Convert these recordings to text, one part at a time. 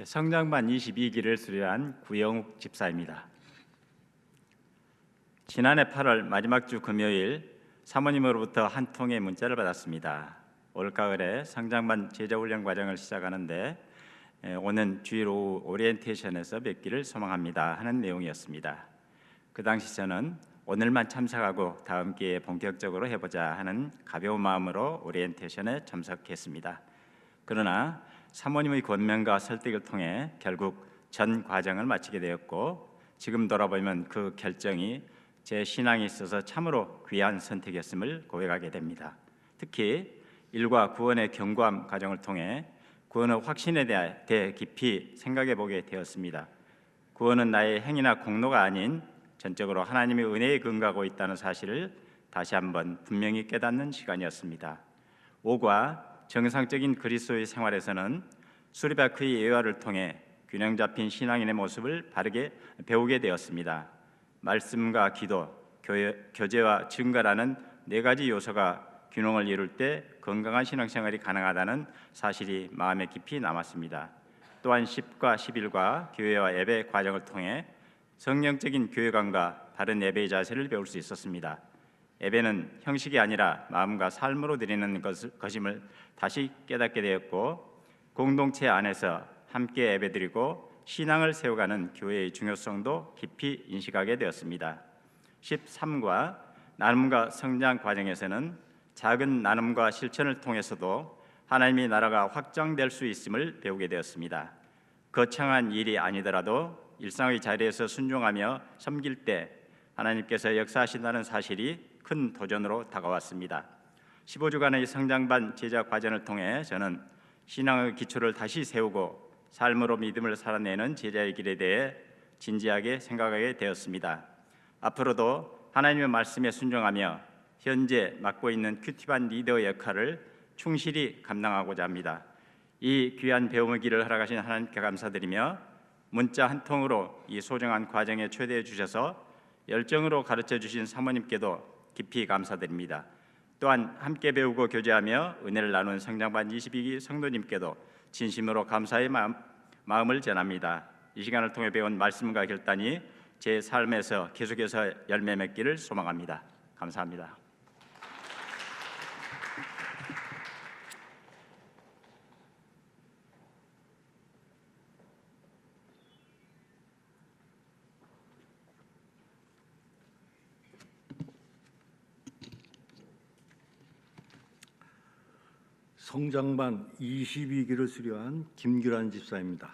성장반 22기를 수료한 구영욱 집사입니다. 지난해 8월 마지막 주 금요일 사모님으로부터 한 통의 문자를 받았습니다. 올가을에 성장반 제자훈련 과정을 시작하는데 오는 주일 오후 오리엔테이션에서 뵙기를 소망합니다 하는 내용이었습니다. 그 당시 저는 오늘만 참석하고 다음 기회에 본격적으로 해보자 하는 가벼운 마음으로 오리엔테이션에 참석했습니다. 그러나 사모님의 권면과 설득을 통해 결국 전 과정을 마치게 되었고, 지금 돌아보면 그 결정이 제 신앙에 있어서 참으로 귀한 선택이었음을 고백하게 됩니다. 특히 일과 구원의 경고함 과정을 통해 구원의 확신에 대해 깊이 생각해 보게 되었습니다. 구원은 나의 행위나 공로가 아닌 전적으로 하나님의 은혜에 근거하고 있다는 사실을 다시 한번 분명히 깨닫는 시간이었습니다. 5과 정상적인 그리스도의 생활에서는 수리바크의 예화를 통해 균형 잡힌 신앙인의 모습을 바르게 배우게 되었습니다. 말씀과 기도, 교제와 증거라는 네 가지 요소가 균형을 이룰 때 건강한 신앙생활이 가능하다는 사실이 마음에 깊이 남았습니다. 또한 10과 11과 교회와 예배 과정을 통해 성령적인 교회관과 바른 예배의 자세를 배울 수 있었습니다. 예배는 형식이 아니라 마음과 삶으로 드리는 것임을 다시 깨닫게 되었고, 공동체 안에서 함께 예배드리고 신앙을 세워가는 교회의 중요성도 깊이 인식하게 되었습니다. 13과 나눔과 성장 과정에서는 작은 나눔과 실천을 통해서도 하나님의 나라가 확장될 수 있음을 배우게 되었습니다. 거창한 일이 아니더라도 일상의 자리에서 순종하며 섬길 때 하나님께서 역사하신다는 사실이 큰 도전으로 다가왔습니다. 15주간의 성장반 제자 과정을 통해 저는 신앙의 기초를 다시 세우고 삶으로 믿음을 살아내는 제자의 길에 대해 진지하게 생각하게 되었습니다. 앞으로도 하나님의 말씀에 순종하며 현재 맡고 있는 큐티반 리더 역할을 충실히 감당하고자 합니다. 이 귀한 배움의 길을 허락하신 하나님께 감사드리며 문자 한 통으로 이 소중한 과정에 초대해 주셔서 열정으로 가르쳐 주신 사모님께도 깊이 감사드립니다. 또한 함께 배우고 교제하며 은혜를 나눈 성장반 22기 성도님께도 진심으로 감사의 마음을 전합니다. 이 시간을 통해 배운 말씀과 결단이 제 삶에서 계속해서 열매 맺기를 소망합니다. 감사합니다. 성장반 22기를 수료한 김규란 집사입니다.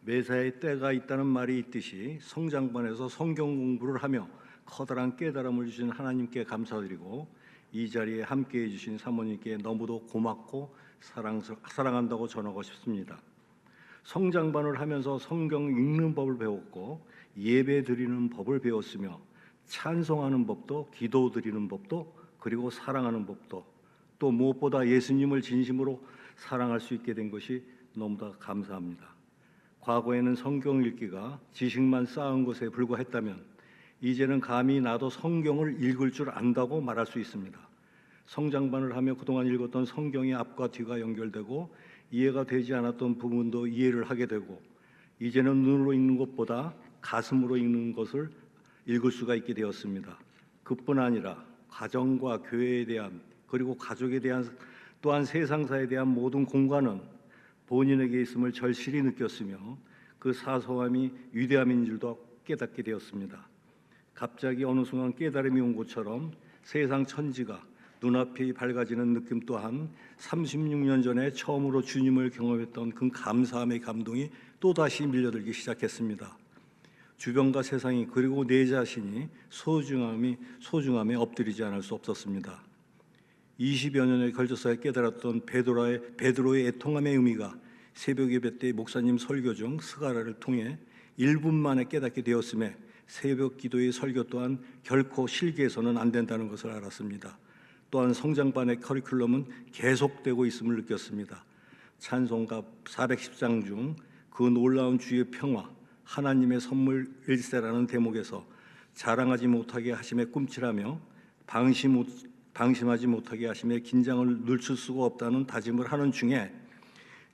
매사에 때가 있다는 말이 있듯이 성장반에서 성경 공부를 하며 커다란 깨달음을 주신 하나님께 감사드리고, 이 자리에 함께해 주신 사모님께 너무도 고맙고 사랑한다고 전하고 싶습니다. 성장반을 하면서 성경 읽는 법을 배웠고 예배 드리는 법을 배웠으며, 찬송하는 법도, 기도 드리는 법도, 그리고 사랑하는 법도, 또 무엇보다 예수님을 진심으로 사랑할 수 있게 된 것이 너무나 감사합니다. 과거에는 성경 읽기가 지식만 쌓은 것에 불과했다면 이제는 감히 나도 성경을 읽을 줄 안다고 말할 수 있습니다. 성장반을 하며 그동안 읽었던 성경의 앞과 뒤가 연결되고 이해가 되지 않았던 부분도 이해를 하게 되고, 이제는 눈으로 읽는 것보다 가슴으로 읽는 것을 읽을 수가 있게 되었습니다. 그뿐 아니라 가정과 교회에 대한, 그리고 가족에 대한, 또한 세상사에 대한 모든 공간은 본인에게 있음을 절실히 느꼈으며 그 사소함이 위대함인 줄도 깨닫게 되었습니다. 갑자기 어느 순간 깨달음이 온 것처럼 세상 천지가 눈앞이 밝아지는 느낌 또한 36년 전에 처음으로 주님을 경험했던 그 감사함의 감동이 또다시 밀려들기 시작했습니다. 주변과 세상이, 그리고 내 자신이 소중함에 엎드리지 않을 수 없었습니다. 20여 년에 걸쳐서 깨달았던 베드로의 애통함의 의미가 새벽 예배 때 목사님 설교 중 스가랴를 통해 1분 만에 깨닫게 되었음에 새벽 기도의 설교 또한 결코 실기해서는 안 된다는 것을 알았습니다. 또한 성장반의 커리큘럼은 계속되고 있음을 느꼈습니다. 찬송가 410장 중 그 놀라운 주의 평화, 하나님의 선물 일세라는 대목에서 자랑하지 못하게 하심에 꿈칠하며 방심하지 못하게 하심에 긴장을 늦출 수가 없다는 다짐을 하는 중에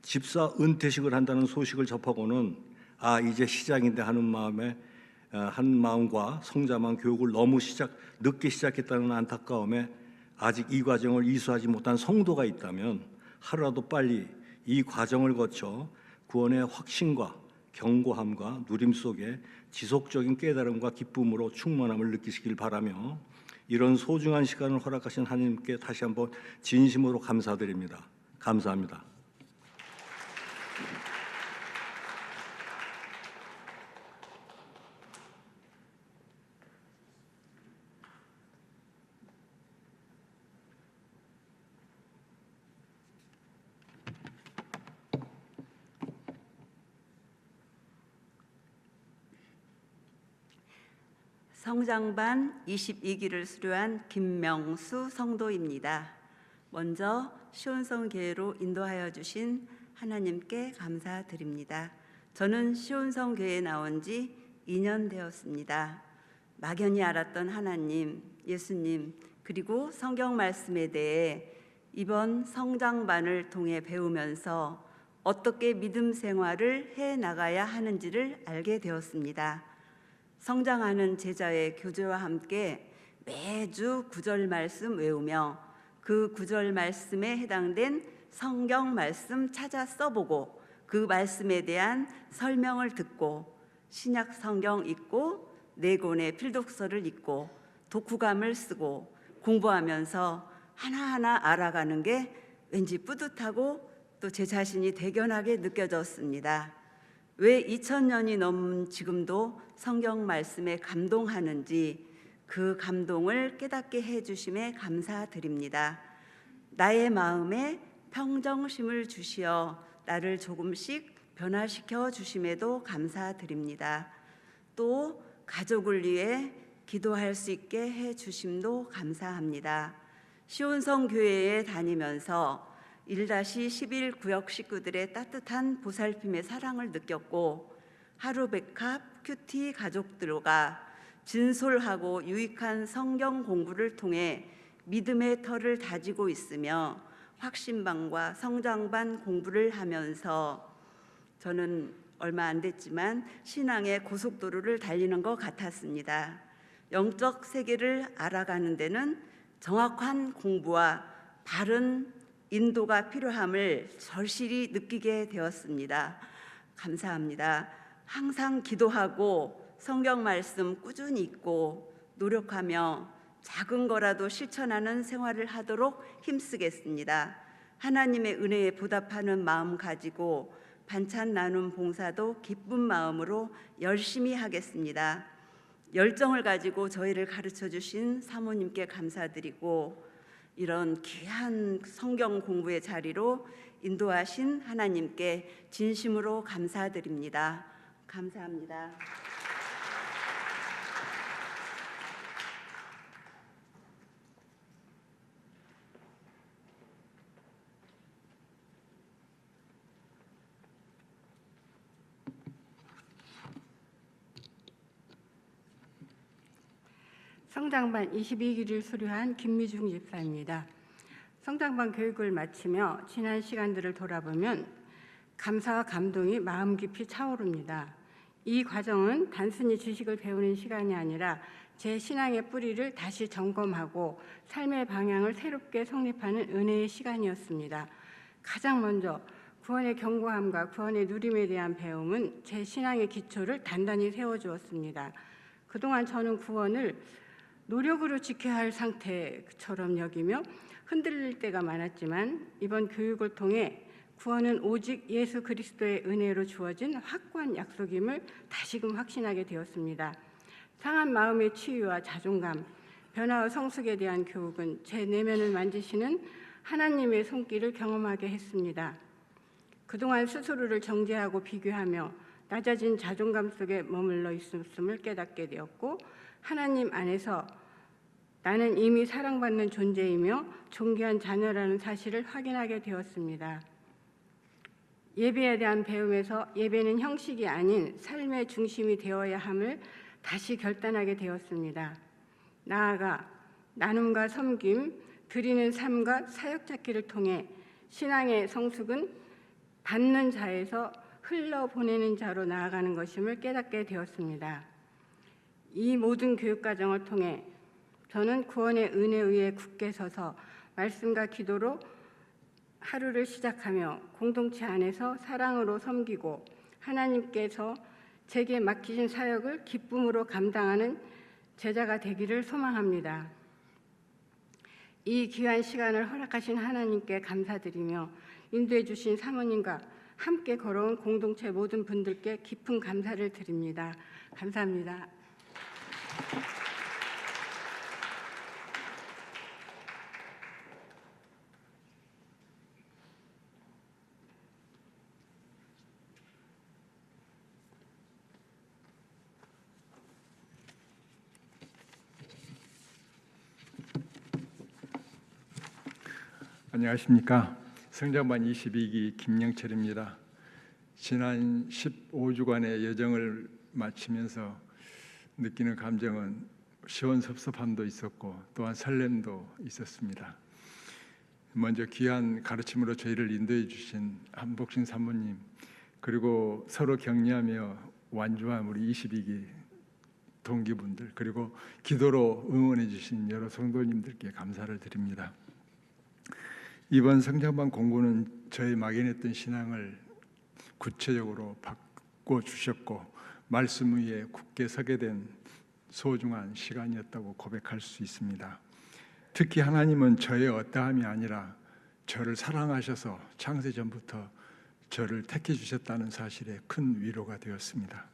집사 은퇴식을 한다는 소식을 접하고는 이제 시작인데 하는 마음과 성자만 교육을 너무 늦게 시작했다는 안타까움에 아직 이 과정을 이수하지 못한 성도가 있다면 하루라도 빨리 이 과정을 거쳐 구원의 확신과 견고함과 누림 속에 지속적인 깨달음과 기쁨으로 충만함을 느끼시길 바라며, 이런 소중한 시간을 허락하신 하나님께 다시 한번 진심으로 감사드립니다. 감사합니다. 성장반 22기를 수료한 김명수 성도입니다. 먼저 시온성교회로 인도하여 주신 하나님께 감사드립니다. 저는 시온성교회에 나온 지 2년 되었습니다. 막연히 알았던 하나님, 예수님, 그리고 성경 말씀에 대해 이번 성장반을 통해 배우면서 어떻게 믿음 생활을 해 나가야 하는지를 알게 되었습니다. 성장하는 제자의 교제와 함께 매주 구절 말씀 외우며 그 구절 말씀에 해당된 성경 말씀 찾아 써보고 그 말씀에 대한 설명을 듣고 신약 성경 읽고 4권의 필독서를 읽고 독후감을 쓰고 공부하면서 하나하나 알아가는 게 왠지 뿌듯하고 또 제 자신이 대견하게 느껴졌습니다. 왜 2000년이 넘은 지금도 성경 말씀에 감동하는지 그 감동을 깨닫게 해주심에 감사드립니다. 나의 마음에 평정심을 주시어 나를 조금씩 변화시켜 주심에도 감사드립니다. 또 가족을 위해 기도할 수 있게 해주심도 감사합니다. 시온성 교회에 다니면서 1-11 구역 식구들의 따뜻한 보살핌의 사랑을 느꼈고, 하루백합 큐티 가족들과 진솔하고 유익한 성경 공부를 통해 믿음의 터를 다지고 있으며 확신반과 성장반 공부를 하면서 저는 얼마 안 됐지만 신앙의 고속도로를 달리는 것 같았습니다. 영적 세계를 알아가는 데는 정확한 공부와 바른 인도가 필요함을 절실히 느끼게 되었습니다. 감사합니다. 항상 기도하고 성경 말씀 꾸준히 읽고 노력하며 작은 거라도 실천하는 생활을 하도록 힘쓰겠습니다. 하나님의 은혜에 보답하는 마음 가지고 반찬 나눔 봉사도 기쁜 마음으로 열심히 하겠습니다. 열정을 가지고 저희를 가르쳐 주신 사모님께 감사드리고, 이런 귀한 성경 공부의 자리로 인도하신 하나님께 진심으로 감사드립니다. 감사합니다. 성장반 22기를 수료한 김미중 집사입니다. 성장반 교육을 마치며 지난 시간들을 돌아보면 감사와 감동이 마음 깊이 차오릅니다. 이 과정은 단순히 지식을 배우는 시간이 아니라 제 신앙의 뿌리를 다시 점검하고 삶의 방향을 새롭게 성립하는 은혜의 시간이었습니다. 가장 먼저 구원의 견고함과 구원의 누림에 대한 배움은 제 신앙의 기초를 단단히 세워주었습니다. 그동안 저는 구원을 노력으로 지켜야 할 상태처럼 여기며 흔들릴 때가 많았지만, 이번 교육을 통해 구원은 오직 예수 그리스도의 은혜로 주어진 확고한 약속임을 다시금 확신하게 되었습니다. 상한 마음의 치유와 자존감, 변화와 성숙에 대한 교육은 제 내면을 만지시는 하나님의 손길을 경험하게 했습니다. 그동안 스스로를 정죄하고 비교하며 낮아진 자존감 속에 머물러 있음을 깨닫게 되었고, 하나님 안에서 나는 이미 사랑받는 존재이며 존귀한 자녀라는 사실을 확인하게 되었습니다. 예배에 대한 배움에서 예배는 형식이 아닌 삶의 중심이 되어야 함을 다시 결단하게 되었습니다. 나아가 나눔과 섬김, 드리는 삶과 사역 찾기를 통해 신앙의 성숙은 받는 자에서 흘러보내는 자로 나아가는 것임을 깨닫게 되었습니다. 이 모든 교육과정을 통해 저는 구원의 은혜에 의해 굳게 서서 말씀과 기도로 하루를 시작하며 공동체 안에서 사랑으로 섬기고 하나님께서 제게 맡기신 사역을 기쁨으로 감당하는 제자가 되기를 소망합니다. 이 귀한 시간을 허락하신 하나님께 감사드리며 인도해 주신 사모님과 함께 걸어온 공동체 모든 분들께 깊은 감사를 드립니다. 감사합니다. 안녕하십니까. 성장반 22기 김영철입니다. 지난 15주간의 여정을 마치면서 느끼는 감정은 시원섭섭함도 있었고 또한 설렘도 있었습니다. 먼저 귀한 가르침으로 저희를 인도해 주신 한복신 사모님, 그리고 서로 격려하며 완주한 우리 22기 동기분들, 그리고 기도로 응원해 주신 여러 성도님들께 감사를 드립니다. 이번 성장반 공부는 저희 막연했던 신앙을 구체적으로 바꿔주셨고 말씀 위에 굳게 서게 된 소중한 시간이었다고 고백할 수 있습니다. 특히 하나님은 저의 어떠함이 아니라 저를 사랑하셔서 창세전부터 저를 택해 주셨다는 사실에 큰 위로가 되었습니다.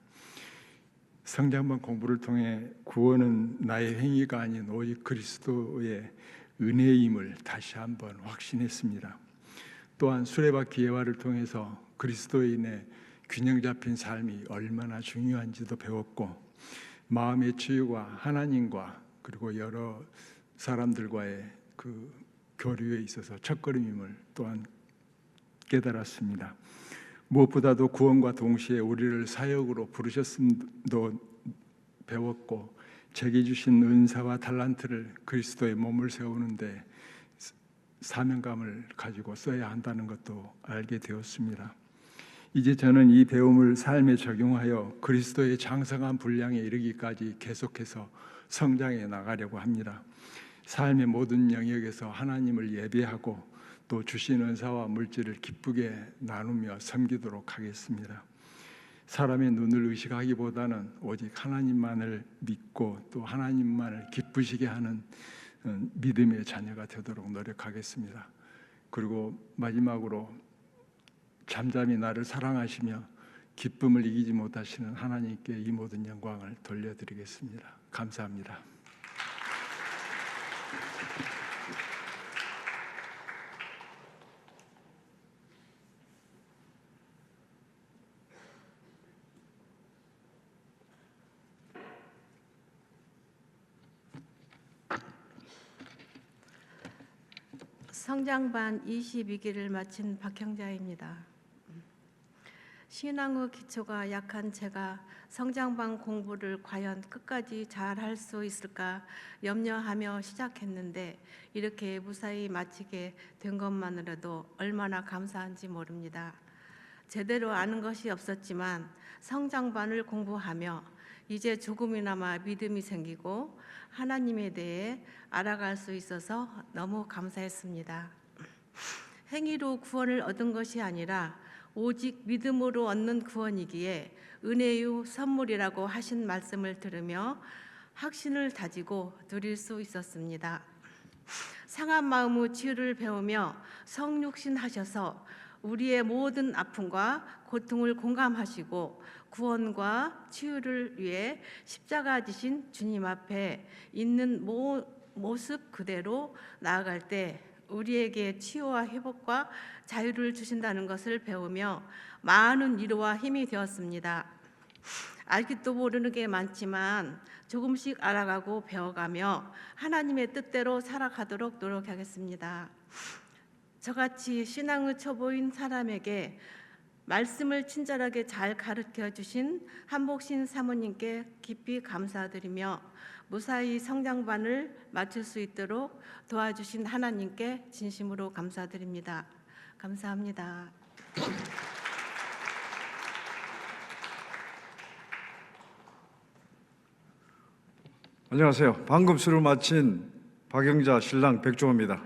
성장반 공부를 통해 구원은 나의 행위가 아닌 오직 그리스도의 은혜임을 다시 한번 확신했습니다. 또한 수레바퀴 예화를 통해서 그리스도인의 균형 잡힌 삶이 얼마나 중요한지도 배웠고 마음의 치유가 하나님과 그리고 여러 사람들과의 그 교류에 있어서 첫걸음임을 또한 깨달았습니다. 무엇보다도 구원과 동시에 우리를 사역으로 부르셨음도 배웠고 제게 주신 은사와 달란트를 그리스도의 몸을 세우는데 사명감을 가지고 써야 한다는 것도 알게 되었습니다. 이제 저는 이 배움을 삶에 적용하여 그리스도의 장성한 분량에 이르기까지 계속해서 성장해 나가려고 합니다. 삶의 모든 영역에서 하나님을 예배하고 또 주신 은사와 물질을 기쁘게 나누며 섬기도록 하겠습니다. 사람의 눈을 의식하기보다는 오직 하나님만을 믿고 또 하나님만을 기쁘시게 하는 믿음의 자녀가 되도록 노력하겠습니다. 그리고 마지막으로 잠잠히 나를 사랑하시며 기쁨을 이기지 못하시는 하나님께 이 모든 영광을 돌려드리겠습니다. 감사합니다. 성장반 22기를 마친 박형자입니다. 신앙의 기초가 약한 제가 성장반 공부를 과연 끝까지 잘 할 수 있을까 염려하며 시작했는데 이렇게 무사히 마치게 된 것만으로도 얼마나 감사한지 모릅니다. 제대로 아는 것이 없었지만 성장반을 공부하며 이제 조금이나마 믿음이 생기고 하나님에 대해 알아갈 수 있어서 너무 감사했습니다. 행위로 구원을 얻은 것이 아니라 오직 믿음으로 얻는 구원이기에 은혜의 선물이라고 하신 말씀을 들으며 확신을 다지고 누릴 수 있었습니다. 상한 마음의 치유를 배우며 성육신 하셔서 우리의 모든 아픔과 고통을 공감하시고 구원과 치유를 위해 십자가 지신 주님 앞에 있는 모습 그대로 나아갈 때 우리에게 치유와 회복과 자유를 주신다는 것을 배우며 많은 위로와 힘이 되었습니다. 알기도 모르는 게 많지만 조금씩 알아가고 배워가며 하나님의 뜻대로 살아가도록 노력하겠습니다. 저같이 신앙의 초보인 사람에게 말씀을 친절하게 잘 가르쳐 주신 한복신 사모님께 깊이 감사드리며 무사히 성장반을 마칠 수 있도록 도와주신 하나님께 진심으로 감사드립니다. 감사합니다. 안녕하세요. 방금 술을 마친 박영자 신랑 백종원입니다.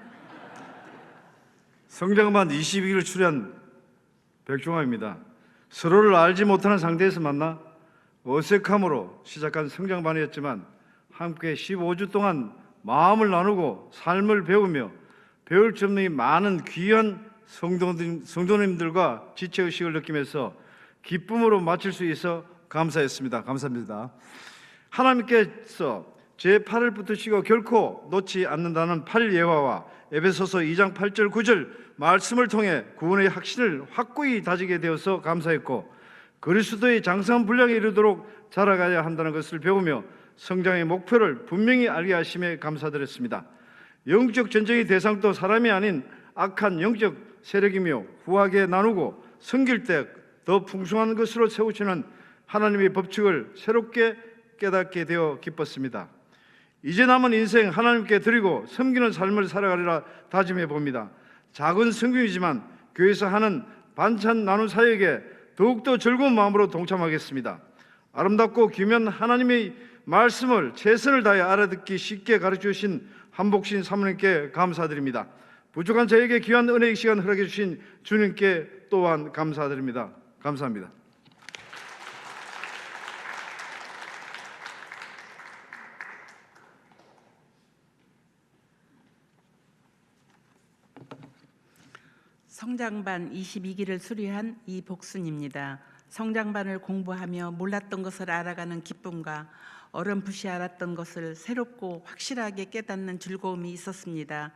성장반 22기를 출연 백종원입니다. 서로를 알지 못하는 상태에서 만나 어색함으로 시작한 성장반이었지만 함께 15주 동안 마음을 나누고 삶을 배우며 배울 점이 많은 귀한 성도님들과 지체의식을 느끼면서 기쁨으로 마칠 수 있어 감사했습니다. 감사합니다. 하나님께서 제 팔을 붙드시고 결코 놓지 않는다는 8예화와 에베소서 2장 8절 9절 말씀을 통해 구원의 확신을 확고히 다지게 되어서 감사했고 그리스도의 장성한 분량에 이르도록 자라가야 한다는 것을 배우며 성장의 목표를 분명히 알게 하심에 감사드렸습니다. 영적 전쟁의 대상도 사람이 아닌 악한 영적 세력이며 후하게 나누고 섬길 때 더 풍성한 것으로 세우시는 하나님의 법칙을 새롭게 깨닫게 되어 기뻤습니다. 이제 남은 인생 하나님께 드리고 섬기는 삶을 살아가리라 다짐해 봅니다. 작은 성경이지만 교회에서 하는 반찬 나눔 사역에 더욱더 즐거운 마음으로 동참하겠습니다. 아름답고 귀한 하나님의 말씀을 최선을 다해 알아듣기 쉽게 가르쳐주신 한복신 사모님께 감사드립니다. 부족한 저에게 귀한 은혜의 시간 허락해 주신 주님께 또한 감사드립니다. 감사합니다. 성장반 22기를 수료한 이복순입니다. 성장반을 공부하며 몰랐던 것을 알아가는 기쁨과 어렴풋이 알았던 것을 새롭고 확실하게 깨닫는 즐거움이 있었습니다.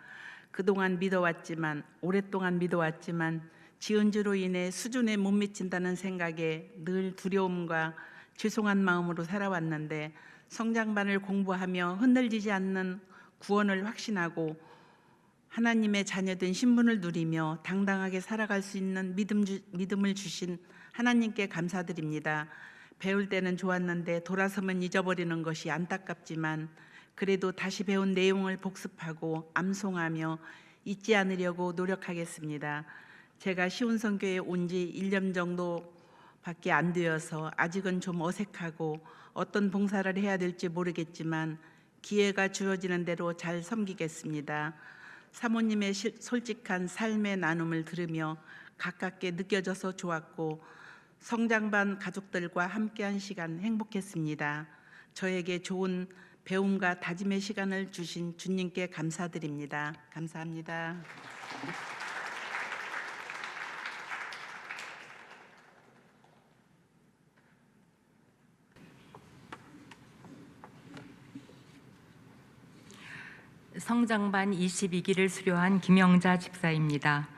그동안 믿어왔지만 오랫동안 믿어왔지만 지은주로 인해 수준에 못 미친다는 생각에 늘 두려움과 죄송한 마음으로 살아왔는데 성장반을 공부하며 흔들리지 않는 구원을 확신하고 하나님의 자녀된 신분을 누리며 당당하게 살아갈 수 있는 믿음을 주신 하나님께 감사드립니다. 배울 때는 좋았는데 돌아서면 잊어버리는 것이 안타깝지만 그래도 다시 배운 내용을 복습하고 암송하며 잊지 않으려고 노력하겠습니다. 제가 시온성교에 온 지 1년 정도밖에 안 되어서 아직은 좀 어색하고 어떤 봉사를 해야 될지 모르겠지만 기회가 주어지는 대로 잘 섬기겠습니다. 사모님의 솔직한 삶의 나눔을 들으며 가깝게 느껴져서 좋았고 성장반 가족들과 함께한 시간 행복했습니다. 저에게 좋은 배움과 다짐의 시간을 주신 주님께 감사드립니다. 감사합니다. 성장반 22기를 수료한 김영자 집사입니다.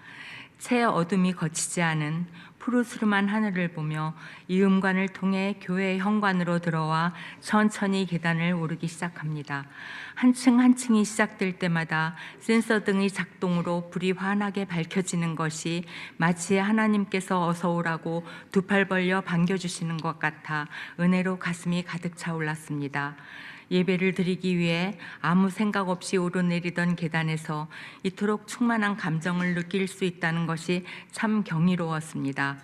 채 어둠이 거치지 않은 푸르스름한 하늘을 보며 이음관을 통해 교회 현관으로 들어와 천천히 계단을 오르기 시작합니다. 한층 한층이 시작될 때마다 센서 등의 작동으로 불이 환하게 밝혀지는 것이 마치 하나님께서 어서 오라고 두 팔 벌려 반겨주시는 것 같아 은혜로 가슴이 가득 차올랐습니다. 예배를 드리기 위해 아무 생각 없이 오르내리던 계단에서 이토록 충만한 감정을 느낄 수 있다는 것이 참 경이로웠습니다.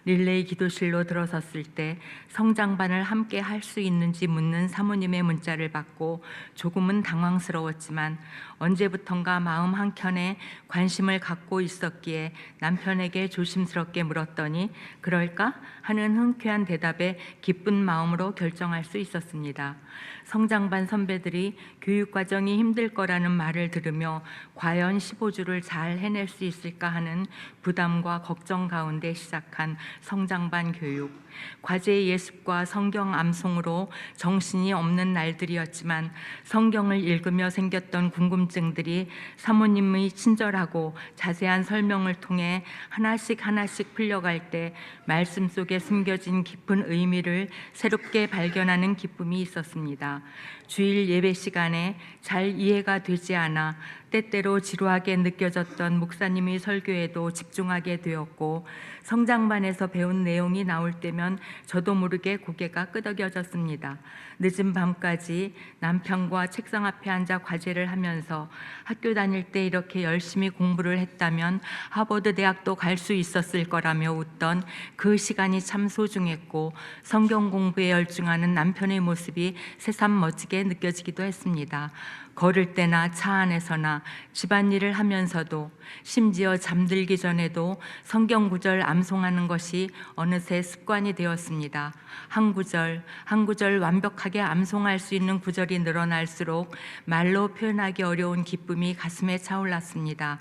릴레이 기도실로 들어섰을 때 성장반을 함께 할 수 있는지 묻는 사모님의 문자를 받고 조금은 당황스러웠지만 언제부턴가 마음 한켠에 관심을 갖고 있었기에 남편에게 조심스럽게 물었더니 그럴까? 하는 흔쾌한 대답에 기쁜 마음으로 결정할 수 있었습니다. 성장반 선배들이 교육과정이 힘들 거라는 말을 들으며 과연 15주를 잘 해낼 수 있을까 하는 부담과 걱정 가운데 시작한 성장반 교육. 과제의 예습과 성경 암송으로 정신이 없는 날들이었지만 성경을 읽으며 생겼던 궁금증들이 사모님의 친절하고 자세한 설명을 통해 하나씩 풀려갈 때 말씀 속에 숨겨진 깊은 의미를 새롭게 발견하는 기쁨이 있었습니다. 주일 예배 시간에 잘 이해가 되지 않아 때때로 지루하게 느껴졌던 목사님의 설교에도 집중하게 되었고 성장반에서 배운 내용이 나올 때면 저도 모르게 고개가 끄덕여졌습니다. 늦은 밤까지 남편과 책상 앞에 앉아 과제를 하면서 학교 다닐 때 이렇게 열심히 공부를 했다면 하버드 대학도 갈 수 있었을 거라며 웃던 그 시간이 참 소중했고 성경 공부에 열중하는 남편의 모습이 새삼 멋지게 느껴지기도 했습니다. 걸을 때나 차 안에서나 집안일을 하면서도 심지어 잠들기 전에도 성경 구절 암송하는 것이 어느새 습관이 되었습니다. 한 구절 한 구절 완벽하게 암송할 수 있는 구절이 늘어날수록 말로 표현하기 어려운 기쁨이 가슴에 차올랐습니다.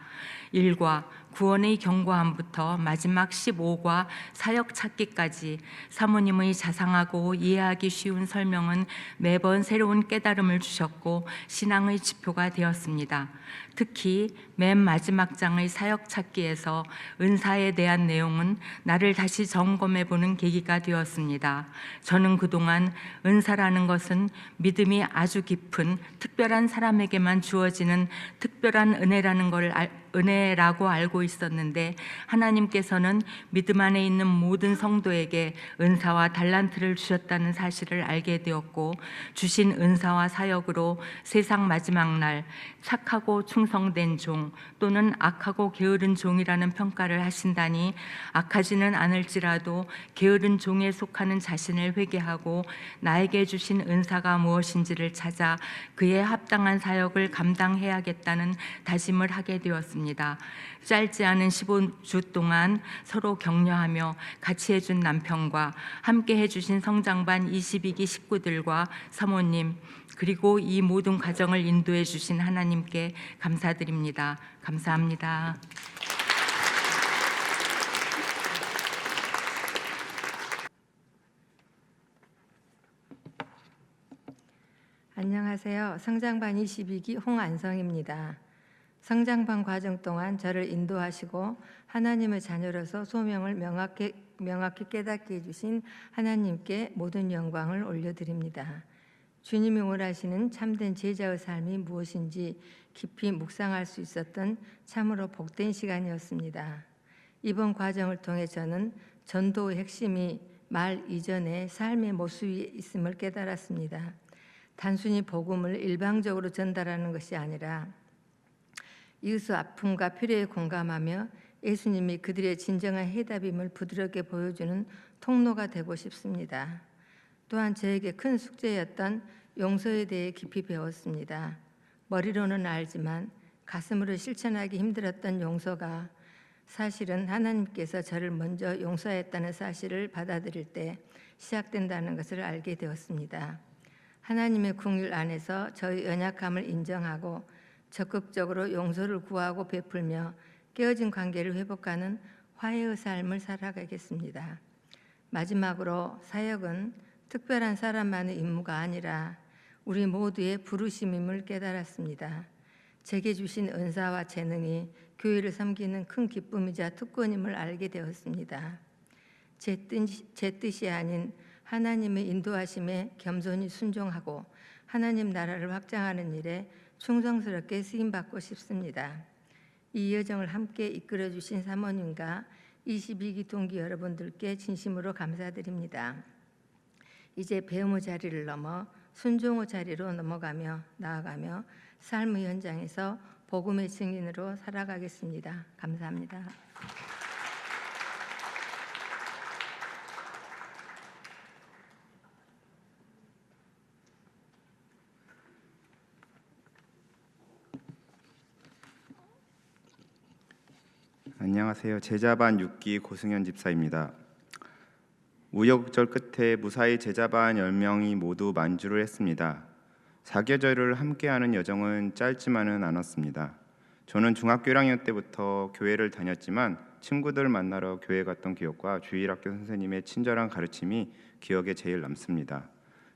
1과 구원의 경고함부터 마지막 15과 사역 찾기까지 사모님의 자상하고 이해하기 쉬운 설명은 매번 새로운 깨달음을 주셨고 신앙의 지표가 되었습니다. 특히 맨 마지막 장의 사역 찾기에서 은사에 대한 내용은 나를 다시 점검해보는 계기가 되었습니다. 저는 그동안 은사라는 것은 믿음이 아주 깊은 특별한 사람에게만 주어지는 특별한 은혜라고 알고 있었는데 하나님께서는 믿음 안에 있는 모든 성도에게 은사와 달란트를 주셨다는 사실을 알게 되었고 주신 은사와 사역으로 세상 마지막 날 착하고 충성된 종 또는 악하고 게으른 종이라는 평가를 하신다니 악하지는 않을지라도 게으른 종에 속하는 자신을 회개하고 나에게 주신 은사가 무엇인지를 찾아 그에 합당한 사역을 감당해야겠다는 다짐을 하게 되었습니다. 짧지 않은 15주 동안 서로 격려하며 같이 해준 남편과 함께 해주신 성장반 22기 식구들과 사모님 그리고 이 모든 과정을 인도해 주신 하나님께 감사드립니다. 감사합니다. 안녕하세요. 성장반 22기 홍안성입니다. 성장반 과정 동안 저를 인도하시고 하나님의 자녀로서 소명을 명확히 깨닫게 해주신 하나님께 모든 영광을 올려드립니다. 주님이 원하시는 참된 제자의 삶이 무엇인지 깊이 묵상할 수 있었던 참으로 복된 시간이었습니다. 이번 과정을 통해 저는 전도의 핵심이 말 이전에 삶의 모습이 있음을 깨달았습니다. 단순히 복음을 일방적으로 전달하는 것이 아니라 이웃의 아픔과 필요에 공감하며 예수님이 그들의 진정한 해답임을 부드럽게 보여주는 통로가 되고 싶습니다. 또한 저에게 큰 숙제였던 용서에 대해 깊이 배웠습니다. 머리로는 알지만 가슴으로 실천하기 힘들었던 용서가 사실은 하나님께서 저를 먼저 용서했다는 사실을 받아들일 때 시작된다는 것을 알게 되었습니다. 하나님의 긍휼 안에서 저의 연약함을 인정하고 적극적으로 용서를 구하고 베풀며 깨어진 관계를 회복하는 화해의 삶을 살아가겠습니다. 마지막으로 사역은 특별한 사람만의 임무가 아니라 우리 모두의 부르심임을 깨달았습니다. 제게 주신 은사와 재능이 교회를 섬기는 큰 기쁨이자 특권임을 알게 되었습니다. 제 뜻이 아닌 하나님의 인도하심에 겸손히 순종하고 하나님 나라를 확장하는 일에 충성스럽게 쓰임받고 싶습니다. 이 여정을 함께 이끌어 주신 사모님과 22기 동기 여러분들께 진심으로 감사드립니다. 이제 배움의 자리를 넘어 순종의 자리로 나아가며 삶의 현장에서 복음의 증인으로 살아가겠습니다. 감사합니다. 안녕하세요. 제자반 6기 고승현 집사입니다. 우여곡절 끝에 무사히 제자반 10명이 모두 만주를 했습니다. 4계절을 함께하는 여정은 짧지만은 않았습니다. 저는 중학교 1학년 때부터 교회를 다녔지만 친구들 만나러 교회 갔던 기억과 주일학교 선생님의 친절한 가르침이 기억에 제일 남습니다.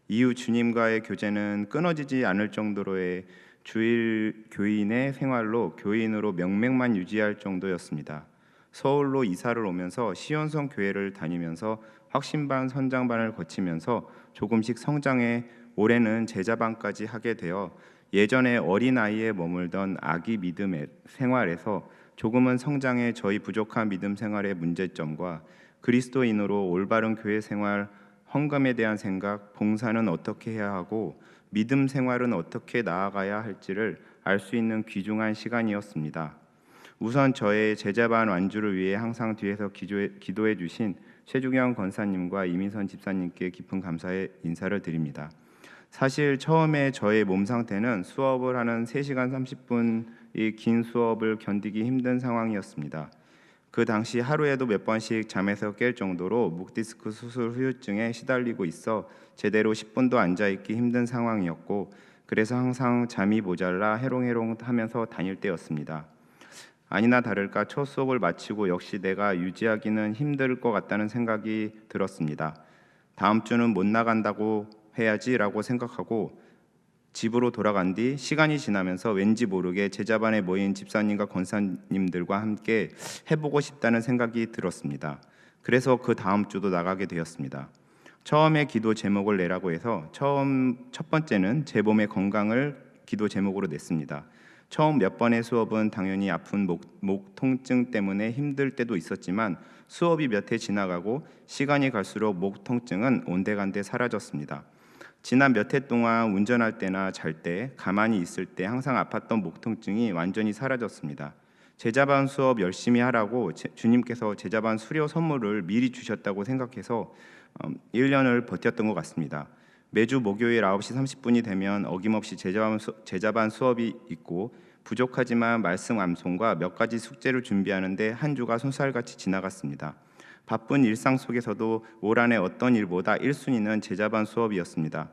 이후 주님과의 교제는 끊어지지 않을 정도로의 주일 교인의 생활로 교인으로 명맥만 유지할 정도였습니다. 서울로 이사를 오면서 시온성 교회를 다니면서 확신반, 선장반을 거치면서 조금씩 성장해 올해는 제자반까지 하게 되어 예전에 어린아이에 머물던 아기 믿음의 생활에서 조금은 성장해 저희 부족한 믿음 생활의 문제점과 그리스도인으로 올바른 교회 생활, 헌금에 대한 생각, 봉사는 어떻게 해야 하고 믿음 생활은 어떻게 나아가야 할지를 알 수 있는 귀중한 시간이었습니다. 우선 저의 제자반 완주를 위해 항상 뒤에서 기도해 주신 최주경 권사님과 이민선 집사님께 깊은 감사의 인사를 드립니다. 사실 처음에 저의 몸 상태는 수업을 하는 3시간 30분의 긴 수업을 견디기 힘든 상황이었습니다. 그 당시 하루에도 몇 번씩 잠에서 깰 정도로 목디스크 수술 후유증에 시달리고 있어 제대로 10분도 앉아있기 힘든 상황이었고, 그래서 항상 잠이 모자라 해롱해롱 하면서 다닐 때였습니다. 아니나 다를까 첫 수업을 마치고 역시 내가 유지하기는 힘들 것 같다는 생각이 들었습니다. 다음 주는 못 나간다고 해야지라고 생각하고 집으로 돌아간 뒤 시간이 지나면서 왠지 모르게 제자반에 모인 집사님과 권사님들과 함께 해보고 싶다는 생각이 들었습니다. 그래서 그 다음 주도 나가게 되었습니다. 처음에 기도 제목을 내라고 해서 첫 번째는 제 몸의 건강을 기도 제목으로 냈습니다. 처음 몇 번의 수업은 당연히 아픈 목 통증 때문에 힘들 때도 있었지만 수업이 몇 해 지나가고 시간이 갈수록 목 통증은 온데간데 사라졌습니다. 지난 몇 해 동안 운전할 때나 잘 때, 가만히 있을 때 항상 아팠던 목 통증이 완전히 사라졌습니다. 제자반 수업 열심히 하라고 주님께서 제자반 수료 선물을 미리 주셨다고 생각해서 1년을 버텼던 것 같습니다. 매주 목요일 9시 30분이 되면 어김없이 제자반 수업이 있고 부족하지만 말씀 암송과 몇 가지 숙제를 준비하는데 한 주가 쏜살같이 지나갔습니다. 바쁜 일상 속에서도 올 한해 어떤 일보다 1순위는 제자반 수업이었습니다.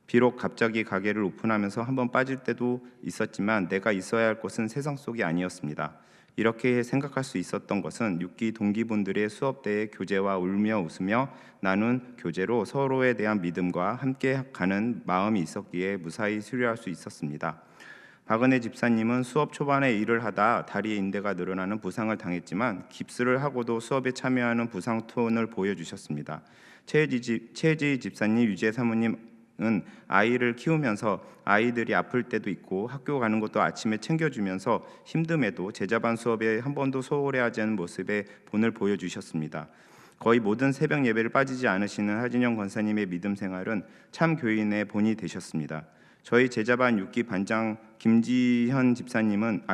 비록 갑자기 가게를 오픈하면서 한번 빠질 때도 있었지만 내가 있어야 할 곳은 세상 속이 아니었습니다. 이렇게 생각할 수 있었던 것은 6기 동기분들의 수업 때의 교제와 울며 웃으며 나눈 교제로 서로에 대한 믿음과 함께 가는 마음이 있었기에 무사히 수료할 수 있었습니다. 박은혜 집사님은 수업 초반에 일을 하다 다리에 인대가 늘어나는 부상을 당했지만 깁스를 하고도 수업에 참여하는 부상 톤을 보여주셨습니다. 최혜지 집사님, 유재 사모님은 아이를 키우면서 아이들이 아플 때도 있고 학교 가는 것도 아침에 챙겨주면서 힘듦에도 제자반 수업에 한 번도 소홀해하지 않은 모습에 본을 보여주셨습니다. 거의 모든 새벽 예배를 빠지지 않으시는 하진영 권사님의 믿음 생활은 참 교인의 본이 되셨습니다. 저희 제자반 6기 반장 김지현 집사님은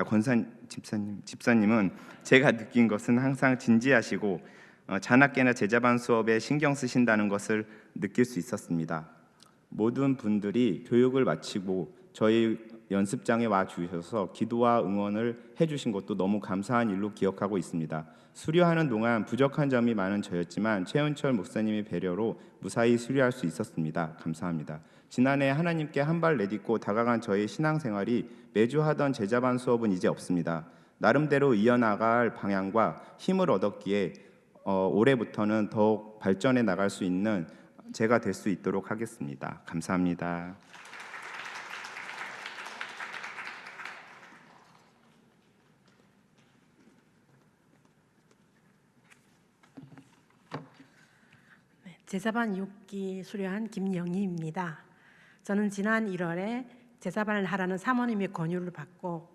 집사님은 제가 느낀 것은 항상 진지하시고 자나깨나 제자반 수업에 신경 쓰신다는 것을 느낄 수 있었습니다. 모든 분들이 교육을 마치고 저희 연습장에 와 주셔서 기도와 응원을 해주신 것도 너무 감사한 일로 기억하고 있습니다. 수료하는 동안 부족한 점이 많은 저였지만 최은철 목사님의 배려로 무사히 수료할 수 있었습니다. 감사합니다. 지난해 하나님께 한 발 내딛고 다가간 저의 신앙생활이 매주 하던 제자반 수업은 이제 없습니다. 나름대로 이어나갈 방향과 힘을 얻었기에 올해부터는 더욱 발전해 나갈 수 있는 제가 될 수 있도록 하겠습니다. 감사합니다. 제자반 6기 수료한 김영희입니다. 저는 지난 1월에 제자반을 하라는 사모님의 권유를 받고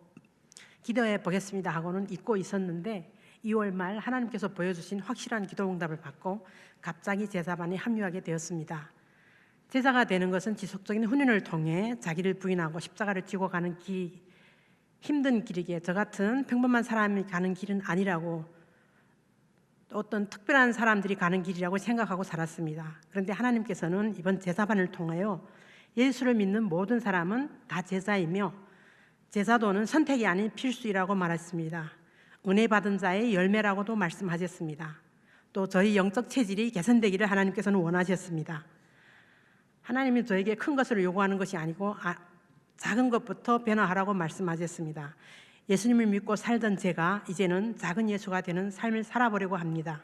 기도해 보겠습니다 하고는 잊고 있었는데 2월 말 하나님께서 보여주신 확실한 기도 응답을 받고 갑자기 제자반에 합류하게 되었습니다. 제자가 되는 것은 지속적인 훈련을 통해 자기를 부인하고 십자가를 지고 가는 힘든 길이기에 저 같은 평범한 사람이 가는 길은 아니라고, 어떤 특별한 사람들이 가는 길이라고 생각하고 살았습니다. 그런데 하나님께서는 이번 제자반을 통하여 예수를 믿는 모든 사람은 다 제자이며 제자도는 선택이 아닌 필수이라고 말했습니다. 은혜 받은 자의 열매라고도 말씀하셨습니다. 또 저희 영적 체질이 개선되기를 하나님께서는 원하셨습니다. 하나님이 저에게 큰 것을 요구하는 것이 아니고 작은 것부터 변화하라고 말씀하셨습니다. 예수님을 믿고 살던 제가 이제는 작은 예수가 되는 삶을 살아보려고 합니다.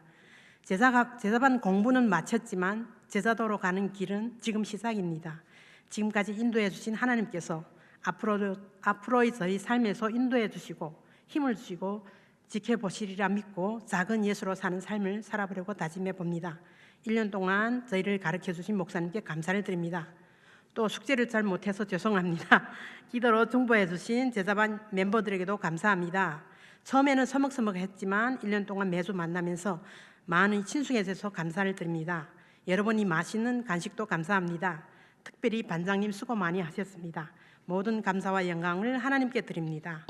제자반 공부는 마쳤지만 제자도로 가는 길은 지금 시작입니다. 지금까지 인도해 주신 하나님께서 앞으로의 저희 삶에서 인도해 주시고 힘을 주시고 지켜보시리라 믿고 작은 예수로 사는 삶을 살아보려고 다짐해 봅니다. 1년 동안 저희를 가르쳐 주신 목사님께 감사를 드립니다. 또 숙제를 잘 못해서 죄송합니다. 기도로 중보해 주신 제자반 멤버들에게도 감사합니다. 처음에는 서먹서먹했지만 1년 동안 매주 만나면서 많이 친숙해져서 감사를 드립니다. 여러분이 맛있는 간식도 감사합니다. 특별히 반장님 수고 많이 하셨습니다. 모든 감사와 영광을 하나님께 드립니다.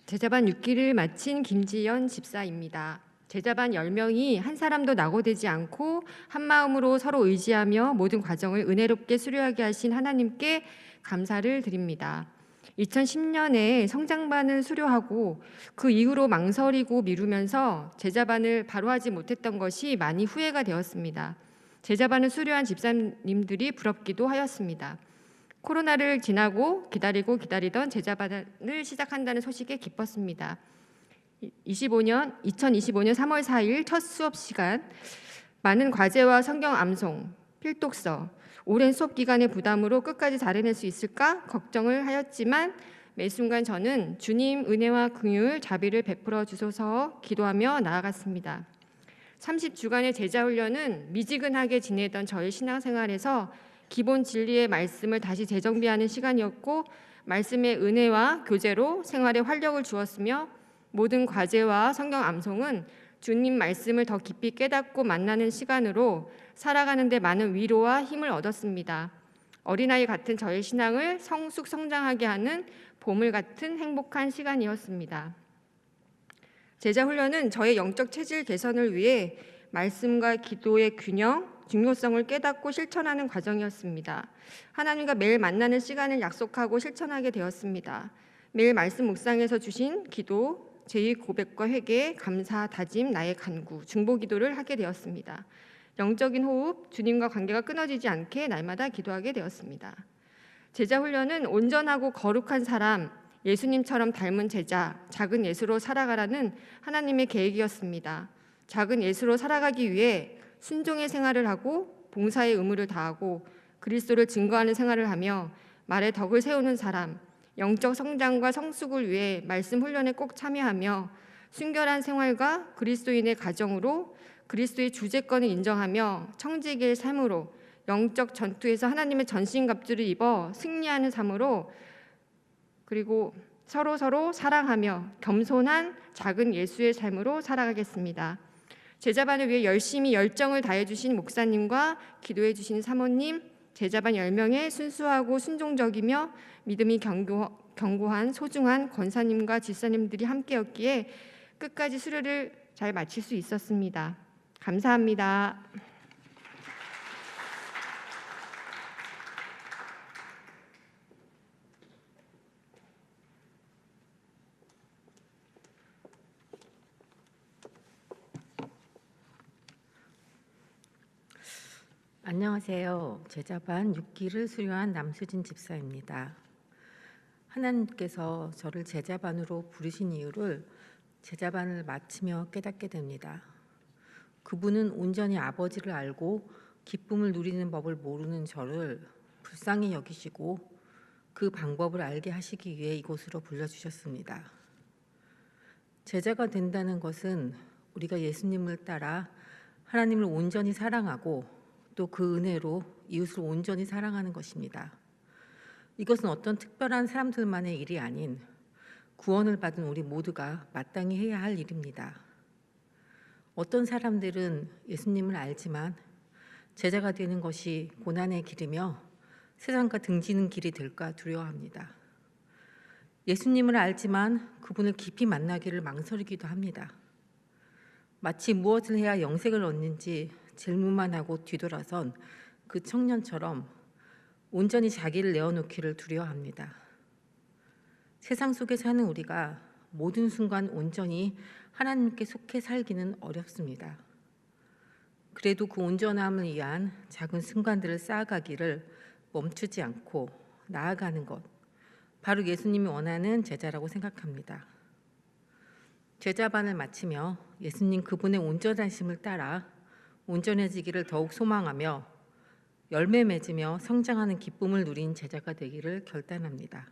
제자반 6기를 마친 김지연 집사입니다. 제자반 10명이 한 사람도 낙오되지 않고 한 마음으로 서로 의지하며 모든 과정을 은혜롭게 수료하게 하신 하나님께 감사를 드립니다. 2010년에 성장반을 수료하고 그 이후로 망설이고 미루면서 제자반을 바로 하지 못했던 것이 많이 후회가 되었습니다. 제자반을 수료한 집사님들이 부럽기도 하였습니다. 코로나를 지나고 기다리던 제자반을 시작한다는 소식에 기뻤습니다. 2025년 3월 4일 첫 수업 시간, 많은 과제와 성경 암송, 필독서, 오랜 수업 기간의 부담으로 끝까지 잘 해낼 수 있을까 걱정을 하였지만 매 순간 저는 주님 은혜와 긍휼 자비를 베풀어 주소서 기도하며 나아갔습니다. 30주간의 제자 훈련은 미지근하게 지내던 저의 신앙생활에서 기본 진리의 말씀을 다시 재정비하는 시간이었고, 말씀의 은혜와 교제로 생활에 활력을 주었으며, 모든 과제와 성경 암송은 주님 말씀을 더 깊이 깨닫고 만나는 시간으로 살아가는 데 많은 위로와 힘을 얻었습니다. 어린아이 같은 저의 신앙을 성장하게 하는 보물 같은 행복한 시간이었습니다. 제자 훈련은 저의 영적 체질 개선을 위해 말씀과 기도의 균형, 중요성을 깨닫고 실천하는 과정이었습니다. 하나님과 매일 만나는 시간을 약속하고 실천하게 되었습니다. 매일 말씀 묵상에서 주신 기도, 제2 고백과 회개, 감사, 다짐, 나의 간구, 중보 기도를 하게 되었습니다. 영적인 호흡, 주님과 관계가 끊어지지 않게 날마다 기도하게 되었습니다. 제자 훈련은 온전하고 거룩한 사람, 예수님처럼 닮은 제자, 작은 예수로 살아가라는 하나님의 계획이었습니다. 작은 예수로 살아가기 위해 순종의 생활을 하고 봉사의 의무를 다하고 그리스도를 증거하는 생활을 하며 말의 덕을 세우는 사람, 영적 성장과 성숙을 위해 말씀 훈련에 꼭 참여하며 순결한 생활과 그리스도인의 가정으로 그리스도의 주재권을 인정하며 청지기의 삶으로 영적 전투에서 하나님의 전신갑주를 입어 승리하는 삶으로, 그리고 서로 사랑하며 겸손한 작은 예수의 삶으로 살아가겠습니다. 제자반을 위해 열심히 열정을 다해 주신 목사님과 기도해 주신 사모님, 제자반 10명의 순수하고 순종적이며 믿음이 견고한 소중한 권사님과 집사님들이 함께였기에 끝까지 수료를 잘 마칠 수 있었습니다. 감사합니다. 안녕하세요. 제자반 6기를 수료한 남수진 집사입니다. 하나님께서 저를 제자반으로 부르신 이유를 제자반을 마치며 깨닫게 됩니다. 그분은 온전히 아버지를 알고 기쁨을 누리는 법을 모르는 저를 불쌍히 여기시고 그 방법을 알게 하시기 위해 이곳으로 불러주셨습니다. 제자가 된다는 것은 우리가 예수님을 따라 하나님을 온전히 사랑하고 또 그 은혜로 이웃을 온전히 사랑하는 것입니다. 이것은 어떤 특별한 사람들만의 일이 아닌 구원을 받은 우리 모두가 마땅히 해야 할 일입니다. 어떤 사람들은 예수님을 알지만 제자가 되는 것이 고난의 길이며 세상과 등지는 길이 될까 두려워합니다. 예수님을 알지만 그분을 깊이 만나기를 망설이기도 합니다. 마치 무엇을 해야 영생을 얻는지 질문만 하고 뒤돌아선 그 청년처럼 온전히 자기를 내어놓기를 두려워합니다. 세상 속에 사는 우리가 모든 순간 온전히 하나님께 속해 살기는 어렵습니다. 그래도 그 온전함을 위한 작은 순간들을 쌓아가기를 멈추지 않고 나아가는 것, 바로 예수님이 원하는 제자라고 생각합니다. 제자반을 마치며 예수님 그분의 온전하심을 따라 온전해지기를 더욱 소망하며 열매 맺으며 성장하는 기쁨을 누린 제자가 되기를 결단합니다.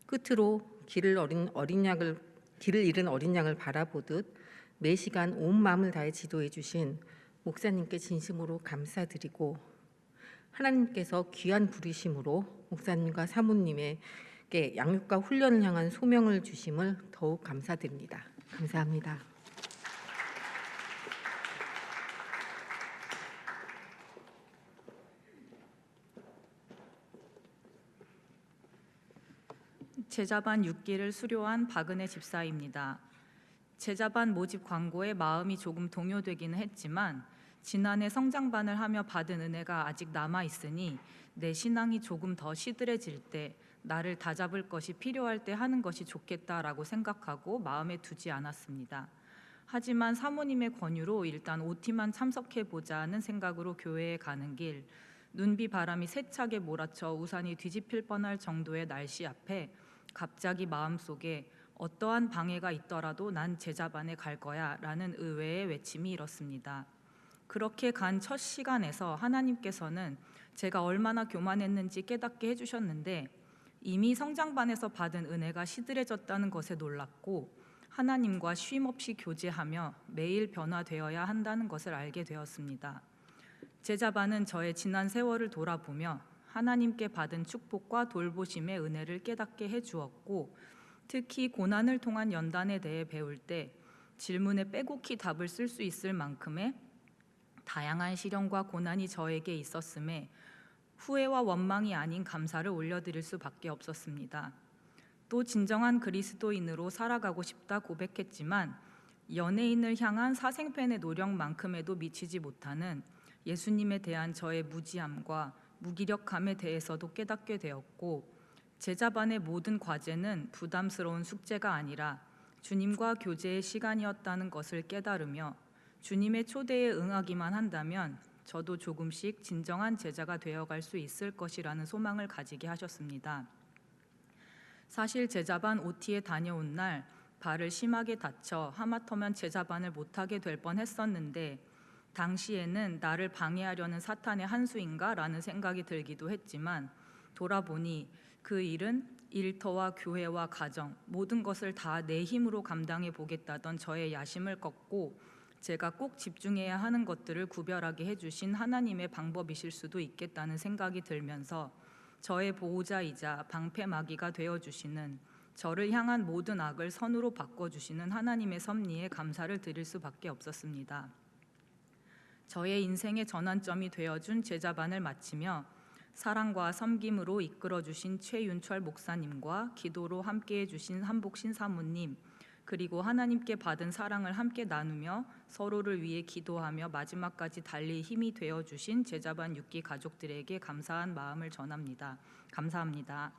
끝으로 길을 잃은 어린 양을 바라보듯 매 시간 온 마음을 다해 지도해 주신 목사님께 진심으로 감사드리고, 하나님께서 귀한 부르심으로 목사님과 사모님에게 양육과 훈련을 향한 소명을 주심을 더욱 감사드립니다. 감사합니다. 제자반 6기를 수료한 박은혜 집사입니다. 제자반 모집 광고에 마음이 조금 동요되기는 했지만 지난해 성장반을 하며 받은 은혜가 아직 남아 있으니 내 신앙이 조금 더 시들해질 때 나를 다잡을 것이 필요할 때 하는 것이 좋겠다라고 생각하고 마음에 두지 않았습니다. 하지만 사모님의 권유로 일단 OT만 참석해보자는 생각으로 교회에 가는 길, 눈비 바람이 세차게 몰아쳐 우산이 뒤집힐 뻔할 정도의 날씨 앞에 갑자기 마음속에 어떠한 방해가 있더라도 난 제자반에 갈 거야 라는 의외의 외침이 일었습니다. 그렇게 간 첫 시간에서 하나님께서는 제가 얼마나 교만했는지 깨닫게 해주셨는데, 이미 성장반에서 받은 은혜가 시들해졌다는 것에 놀랐고 하나님과 쉼없이 교제하며 매일 변화되어야 한다는 것을 알게 되었습니다. 제자반은 저의 지난 세월을 돌아보며 하나님께 받은 축복과 돌보심의 은혜를 깨닫게 해주었고, 특히 고난을 통한 연단에 대해 배울 때 질문에 빼곡히 답을 쓸 수 있을 만큼의 다양한 시련과 고난이 저에게 있었음에 후회와 원망이 아닌 감사를 올려드릴 수밖에 없었습니다. 또 진정한 그리스도인으로 살아가고 싶다 고백했지만 연예인을 향한 사생팬의 노력만큼에도 미치지 못하는 예수님에 대한 저의 무지함과 무기력함에 대해서도 깨닫게 되었고, 제자반의 모든 과제는 부담스러운 숙제가 아니라 주님과 교제의 시간이었다는 것을 깨달으며 주님의 초대에 응하기만 한다면 저도 조금씩 진정한 제자가 되어갈 수 있을 것이라는 소망을 가지게 하셨습니다. 사실 제자반 OT에 다녀온 날 발을 심하게 다쳐 하마터면 제자반을 못하게 될 뻔했었는데, 당시에는 나를 방해하려는 사탄의 한수인가 라는 생각이 들기도 했지만 돌아보니 그 일은 일터와 교회와 가정 모든 것을 다 내 힘으로 감당해 보겠다던 저의 야심을 꺾고 제가 꼭 집중해야 하는 것들을 구별하게 해주신 하나님의 방법이실 수도 있겠다는 생각이 들면서 저의 보호자이자 방패막이가 되어주시는, 저를 향한 모든 악을 선으로 바꿔주시는 하나님의 섭리에 감사를 드릴 수밖에 없었습니다. 저의 인생의 전환점이 되어준 제자반을 마치며 사랑과 섬김으로 이끌어주신 최윤철 목사님과 기도로 함께해 주신 한복신 사모님, 그리고 하나님께 받은 사랑을 함께 나누며 서로를 위해 기도하며 마지막까지 달릴 힘이 되어주신 제자반 6기 가족들에게 감사한 마음을 전합니다. 감사합니다.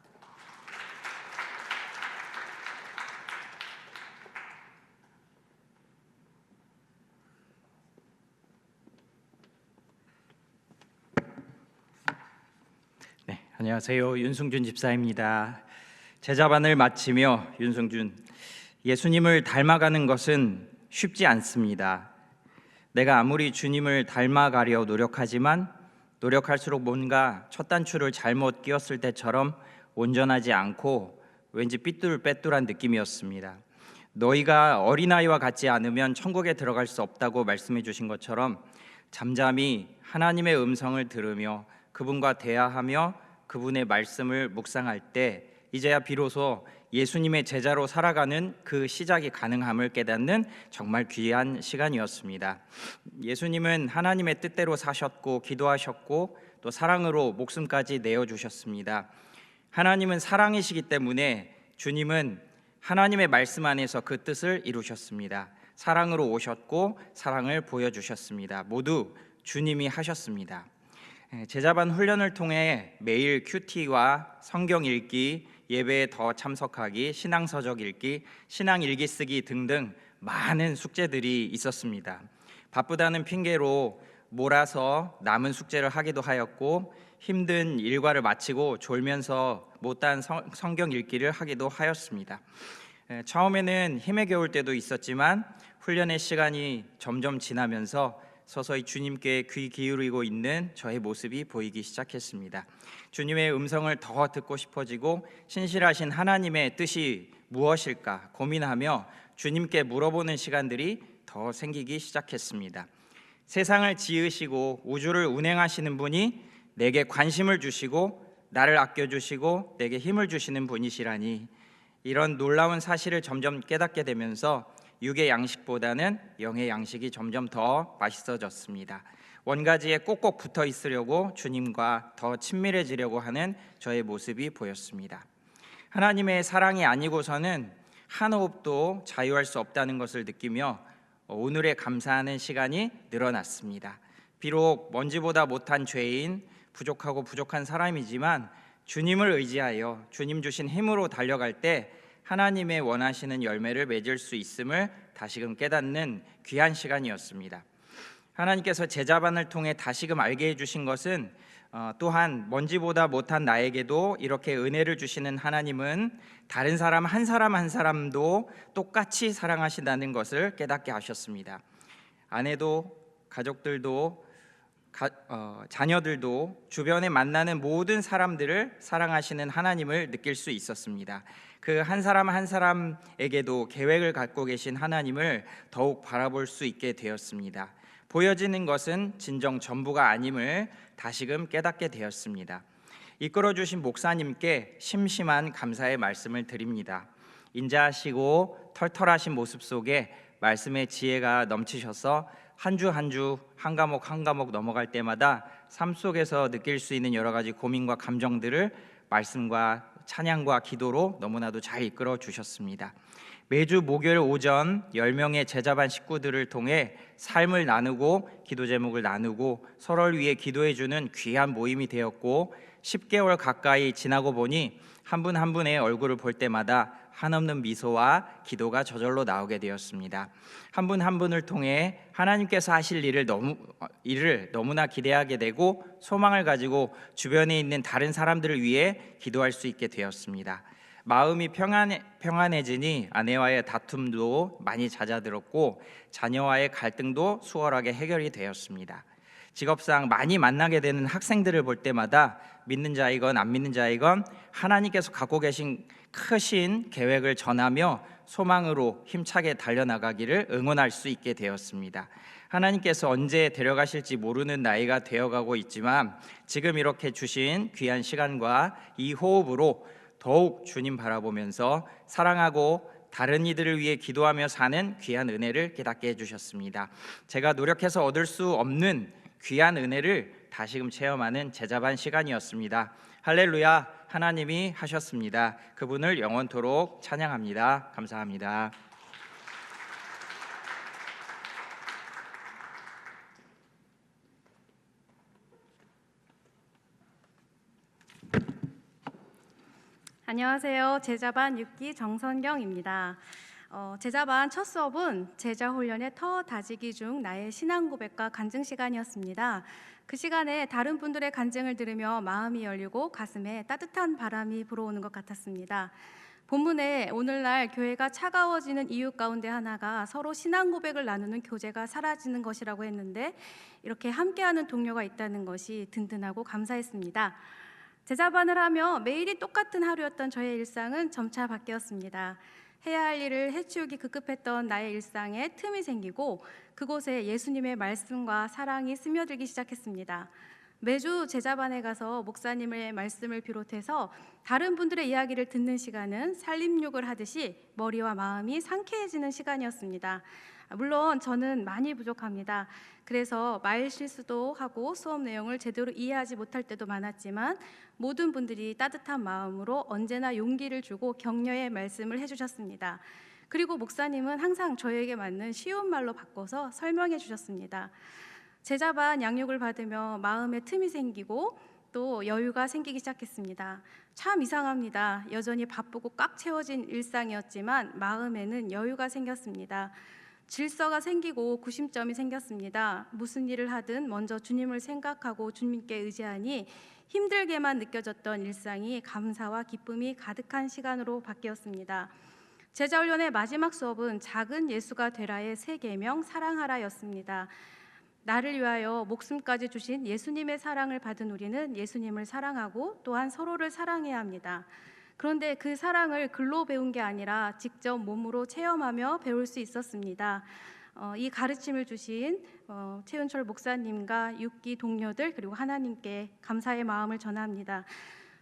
네, 안녕하세요. 윤승준 집사입니다. 제자반을 마치며 윤승준, 예수님을 닮아가는 것은 쉽지 않습니다. 내가 아무리 주님을 닮아가려 노력하지만 노력할수록 뭔가 첫 단추를 잘못 끼웠을 때처럼 온전하지 않고 왠지 삐뚤빼뚤한 느낌이었습니다. 너희가 어린아이와 같지 않으면 천국에 들어갈 수 없다고 말씀해 주신 것처럼 잠잠히 하나님의 음성을 들으며 그분과 대화하며 그분의 말씀을 묵상할 때 이제야 비로소 예수님의 제자로 살아가는 그 시작이 가능함을 깨닫는 정말 귀한 시간이었습니다. 예수님은 하나님의 뜻대로 사셨고 기도하셨고 또 사랑으로 목숨까지 내어주셨습니다. 하나님은 사랑이시기 때문에 주님은 하나님의 말씀 안에서 그 뜻을 이루셨습니다. 사랑으로 오셨고 사랑을 보여주셨습니다. 모두 주님이 하셨습니다. 제자반 훈련을 통해 매일 큐티와 성경 읽기, 예배에 더 참석하기, 신앙서적 읽기, 신앙 일기 쓰기 등등 많은 숙제들이 있었습니다. 바쁘다는 핑계로 몰아서 남은 숙제를 하기도 하였고 힘든 일과를 마치고 졸면서 못한 성경 읽기를 하기도 하였습니다. 처음에는 힘에 겨울 때도 있었지만 훈련의 시간이 점점 지나면서 서서히 주님께 귀 기울이고 있는 저의 모습이 보이기 시작했습니다. 주님의 음성을 더 듣고 싶어지고 신실하신 하나님의 뜻이 무엇일까 고민하며 주님께 물어보는 시간들이 더 생기기 시작했습니다. 세상을 지으시고 우주를 운행하시는 분이 내게 관심을 주시고 나를 아껴주시고 내게 힘을 주시는 분이시라니, 이런 놀라운 사실을 점점 깨닫게 되면서 육의 양식보다는 영의 양식이 점점 더 맛있어졌습니다. 원가지에 꼭꼭 붙어 있으려고 주님과 더 친밀해지려고 하는 저의 모습이 보였습니다. 하나님의 사랑이 아니고서는 한 호흡도 자유할 수 없다는 것을 느끼며 오늘에 감사하는 시간이 늘어났습니다. 비록 먼지보다 못한 죄인, 부족하고 부족한 사람이지만 주님을 의지하여 주님 주신 힘으로 달려갈 때 하나님의 원하시는 열매를 맺을 수 있음을 다시금 깨닫는 귀한 시간이었습니다. 하나님께서 제자반을 통해 다시금 알게 해주신 것은 또한 먼지보다 못한 나에게도 이렇게 은혜를 주시는 하나님은 다른 사람 한 사람도 똑같이 사랑하신다는 것을 깨닫게 하셨습니다. 아내도 가족들도 자녀들도 주변에 만나는 모든 사람들을 사랑하시는 하나님을 느낄 수 있었습니다. 그 한 사람 한 사람에게도 계획을 갖고 계신 하나님을 더욱 바라볼 수 있게 되었습니다. 보여지는 것은 진정 전부가 아님을 다시금 깨닫게 되었습니다. 이끌어 주신 목사님께 심심한 감사의 말씀을 드립니다. 인자하시고 털털하신 모습 속에 말씀의 지혜가 넘치셔서 한 주 한 주 한 과목 넘어갈 때마다 삶 속에서 느낄 수 있는 여러 가지 고민과 감정들을 말씀과 찬양과 기도로 너무나도 잘 이끌어 주셨습니다. 매주 목요일 오전 10명의 제자반 식구들을 통해 삶을 나누고 기도 제목을 나누고 서로를 위해 기도해 주는 귀한 모임이 되었고, 10개월 가까이 지나고 보니 한 분 한 분의 얼굴을 볼 때마다 한없는 미소와 기도가 저절로 나오게 되었습니다. 한 분 한 분을 통해 하나님께서 하실 일을 너무나 기대하게 되고 소망을 가지고 주변에 있는 다른 사람들을 위해 기도할 수 있게 되었습니다. 마음이 평안해지니 아내와의 다툼도 많이 잦아들었고 자녀와의 갈등도 수월하게 해결이 되었습니다. 직업상 많이 만나게 되는 학생들을 볼 때마다 믿는 자이건 안 믿는 자이건 하나님께서 갖고 계신 크신 계획을 전하며 소망으로 힘차게 달려나가기를 응원할 수 있게 되었습니다. 하나님께서 언제 데려가실지 모르는 나이가 되어가고 있지만 지금 이렇게 주신 귀한 시간과 이 호흡으로 더욱 주님 바라보면서 사랑하고 다른 이들을 위해 기도하며 사는 귀한 은혜를 깨닫게 해주셨습니다. 제가 노력해서 얻을 수 없는 귀한 은혜를 다시금 체험하는 제자반 시간이었습니다. 할렐루야, 하나님이 하셨습니다. 그분을 영원토록 찬양합니다. 감사합니다. 안녕하세요. 제자반 6기 정선경입니다. 제자반 첫 수업은 제자훈련의 터 다지기 중 나의 신앙 고백과 간증 시간이었습니다. 그 시간에 다른 분들의 간증을 들으며 마음이 열리고 가슴에 따뜻한 바람이 불어오는 것 같았습니다. 본문에 오늘날 교회가 차가워지는 이유 가운데 하나가 서로 신앙 고백을 나누는 교제가 사라지는 것이라고 했는데, 이렇게 함께하는 동료가 있다는 것이 든든하고 감사했습니다. 제자반을 하며 매일이 똑같은 하루였던 저의 일상은 점차 바뀌었습니다. 해야 할 일을 해치우기 급급했던 나의 일상에 틈이 생기고 그곳에 예수님의 말씀과 사랑이 스며들기 시작했습니다. 매주 제자반에 가서 목사님의 말씀을 비롯해서 다른 분들의 이야기를 듣는 시간은 살림욕을 하듯이 머리와 마음이 상쾌해지는 시간이었습니다. 물론 저는 많이 부족합니다. 그래서 말 실수도 하고 수업 내용을 제대로 이해하지 못할 때도 많았지만 모든 분들이 따뜻한 마음으로 언제나 용기를 주고 격려의 말씀을 해주셨습니다. 그리고 목사님은 항상 저에게 맞는 쉬운 말로 바꿔서 설명해 주셨습니다. 제자반 양육을 받으며 마음에 틈이 생기고 또 여유가 생기기 시작했습니다. 참 이상합니다. 여전히 바쁘고 꽉 채워진 일상이었지만 마음에는 여유가 생겼습니다. 질서가 생기고 구심점이 생겼습니다. 무슨 일을 하든 먼저 주님을 생각하고 주님께 의지하니 힘들게만 느껴졌던 일상이 감사와 기쁨이 가득한 시간으로 바뀌었습니다. 제자훈련의 마지막 수업은 작은 예수가 되라의 세 계명 사랑하라였습니다. 나를 위하여 목숨까지 주신 예수님의 사랑을 받은 우리는 예수님을 사랑하고 또한 서로를 사랑해야 합니다. 그런데 그 사랑을 글로 배운 게 아니라 직접 몸으로 체험하며 배울 수 있었습니다. 이 가르침을 주신 최은철 목사님과 6기 동료들 그리고 하나님께 감사의 마음을 전합니다.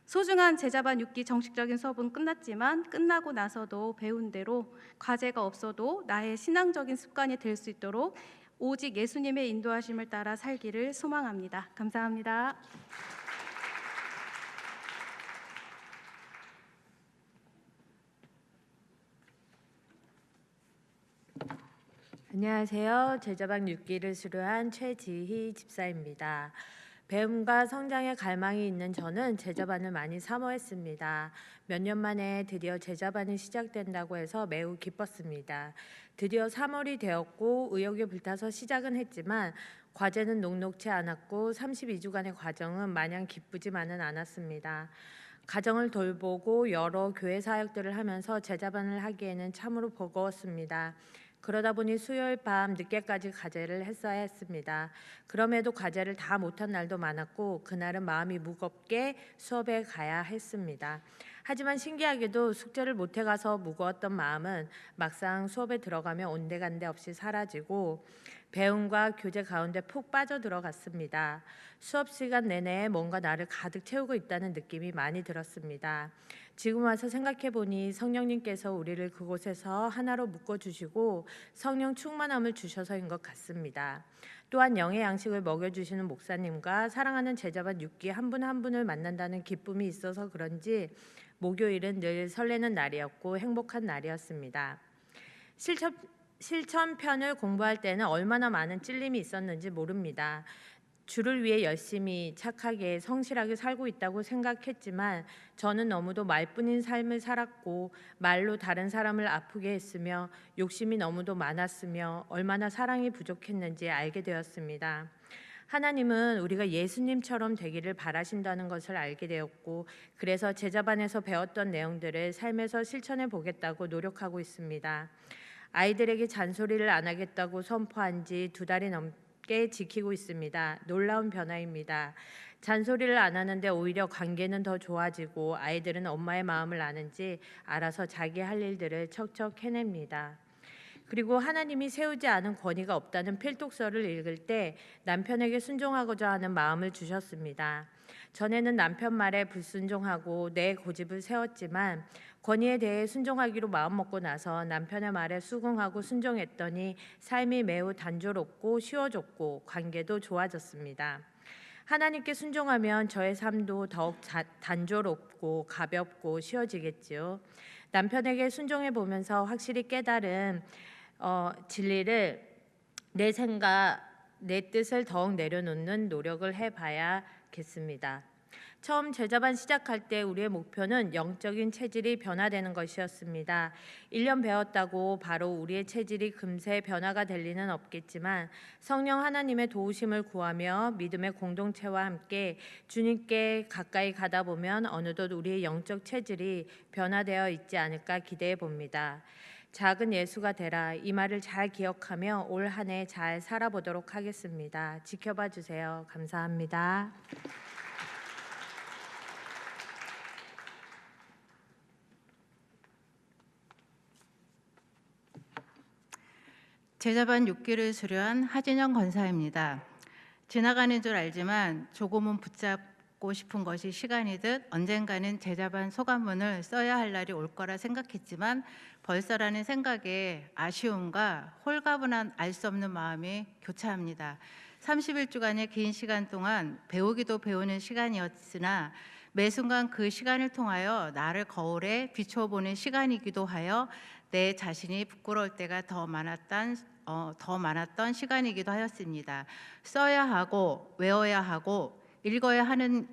소중한 제자반 6기 정식적인 수업은 끝났지만 끝나고 나서도 배운 대로 과제가 없어도 나의 신앙적인 습관이 될 수 있도록 오직 예수님의 인도하심을 따라 살기를 소망합니다. 감사합니다. 안녕하세요. 제자반 6기를 수료한 최지희 집사입니다. 배움과 성장에 갈망이 있는 저는 제자반을 많이 사모했습니다. 몇 년 만에 드디어 제자반이 시작된다고 해서 매우 기뻤습니다. 드디어 3월이 되었고 의욕에 불타서 시작은 했지만 과제는 녹록치 않았고 32주간의 과정은 마냥 기쁘지만은 않았습니다. 가정을 돌보고 여러 교회 사역들을 하면서 제자반을 하기에는 참으로 버거웠습니다. 그러다 보니 수요일 밤 늦게까지 과제를 했어야 했습니다. 그럼에도 과제를 다 못한 날도 많았고 그날은 마음이 무겁게 수업에 가야 했습니다. 하지만 신기하게도 숙제를 못해가서 무거웠던 마음은 막상 수업에 들어가면 온데간데 없이 사라지고 배움과 교제 가운데 푹 빠져 들어갔습니다. 수업 시간 내내 뭔가 나를 가득 채우고 있다는 느낌이 많이 들었습니다. 지금 와서 생각해 보니 성령님께서 우리를 그곳에서 하나로 묶어주시고 성령 충만함을 주셔서인 것 같습니다. 또한 영의 양식을 먹여주시는 목사님과 사랑하는 제자반 6기 한 분 한 분을 만난다는 기쁨이 있어서 그런지 목요일은 늘 설레는 날이었고 행복한 날이었습니다. 실천편을 공부할 때는 얼마나 많은 찔림이 있었는지 모릅니다. 주를 위해 열심히 착하게 성실하게 살고 있다고 생각했지만 저는 너무도 말뿐인 삶을 살았고 말로 다른 사람을 아프게 했으며 욕심이 너무도 많았으며 얼마나 사랑이 부족했는지 알게 되었습니다. 하나님은 우리가 예수님처럼 되기를 바라신다는 것을 알게 되었고 그래서 제자반에서 배웠던 내용들을 삶에서 실천해 보겠다고 노력하고 있습니다. 아이들에게 잔소리를 안 하겠다고 선포한 지 2달이 넘게 지키고 있습니다. 놀라운 변화입니다. 잔소리를 안 하는데 오히려 관계는 더 좋아지고 아이들은 엄마의 마음을 아는지 알아서 자기 할 일들을 척척 해냅니다. 그리고 하나님이 세우지 않은 권위가 없다는 필독서를 읽을 때 남편에게 순종하고자 하는 마음을 주셨습니다. 전에는 남편 말에 불순종하고 내 고집을 세웠지만 권위에 대해 순종하기로 마음먹고 나서 남편의 말에 수긍하고 순종했더니 삶이 매우 단조롭고 쉬워졌고 관계도 좋아졌습니다. 하나님께 순종하면 저의 삶도 더욱 단조롭고 가볍고 쉬워지겠지요. 남편에게 순종해 보면서 확실히 깨달은 진리를 내 생각, 내 뜻을 더욱 내려놓는 노력을 해봐야겠습니다. 처음 제자반 시작할 때 우리의 목표는 영적인 체질이 변화되는 것이었습니다. 1년 배웠다고 바로 우리의 체질이 금세 변화가 될 리는 없겠지만 성령 하나님의 도우심을 구하며 믿음의 공동체와 함께 주님께 가까이 가다 보면 어느덧 우리의 영적 체질이 변화되어 있지 않을까 기대해 봅니다. 작은 예수가 되라 이 말을 잘 기억하며 올 한 해 잘 살아보도록 하겠습니다. 지켜봐 주세요. 감사합니다. 제자반 6기를 수료한 하진영 권사입니다. 지나가는 줄 알지만 조금은 붙잡고 싶은 것이 시간이듯 언젠가는 제자반 소감문을 써야 할 날이 올 거라 생각했지만 벌써라는 생각에 아쉬움과 홀가분한 알 수 없는 마음이 교차합니다. 31주간의 긴 시간 동안 배우기도 배우는 시간이었으나 매 순간 그 시간을 통하여 나를 거울에 비춰보는 시간이기도 하여 내 자신이 부끄러울 때가 더 많았던 시간이기도 하였습니다. 써야 하고 외워야 하고 읽어야 하는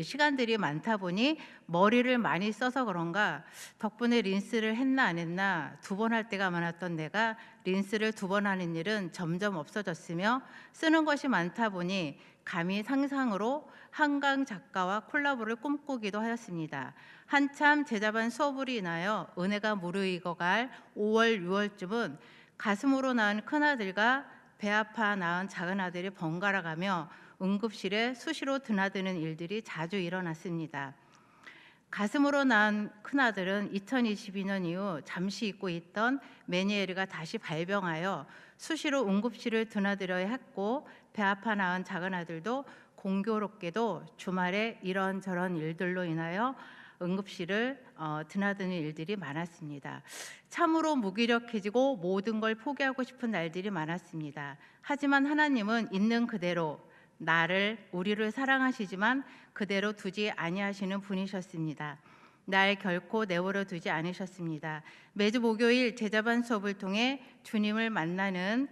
시간들이 많다 보니 머리를 많이 써서 그런가 덕분에 린스를 했나 안 했나 2번 할 때가 많았던 내가 린스를 2번 하는 일은 점점 없어졌으며 쓰는 것이 많다 보니 감히 상상으로 한강 작가와 콜라보를 꿈꾸기도 하였습니다. 한참 제자반 수업으로 인하여 은혜가 무르익어갈 5월, 6월쯤은 가슴으로 낳은 큰아들과 배 아파 낳은 작은 아들이 번갈아 가며 응급실에 수시로 드나드는 일들이 자주 일어났습니다. 가슴으로 낳은 큰아들은 2022년 이후 잠시 잊고 있던 메니에르가 다시 발병하여 수시로 응급실을 드나들어야 했고, 배 아파 낳은 작은 아들도 공교롭게도 주말에 이런저런 일들로 인하여 응급실을 드나드는 일들이 많았습니다. 참으로 무기력해지고 모든 걸 포기하고 싶은 날들이 많았습니다. 하지만 하나님은 있는 그대로 우리를 사랑하시지만 그대로 두지 아니하시는 분이셨습니다. 날 결코 내버려 두지 않으셨습니다. 매주 목요일 제자반 수업을 통해 주님을 만나는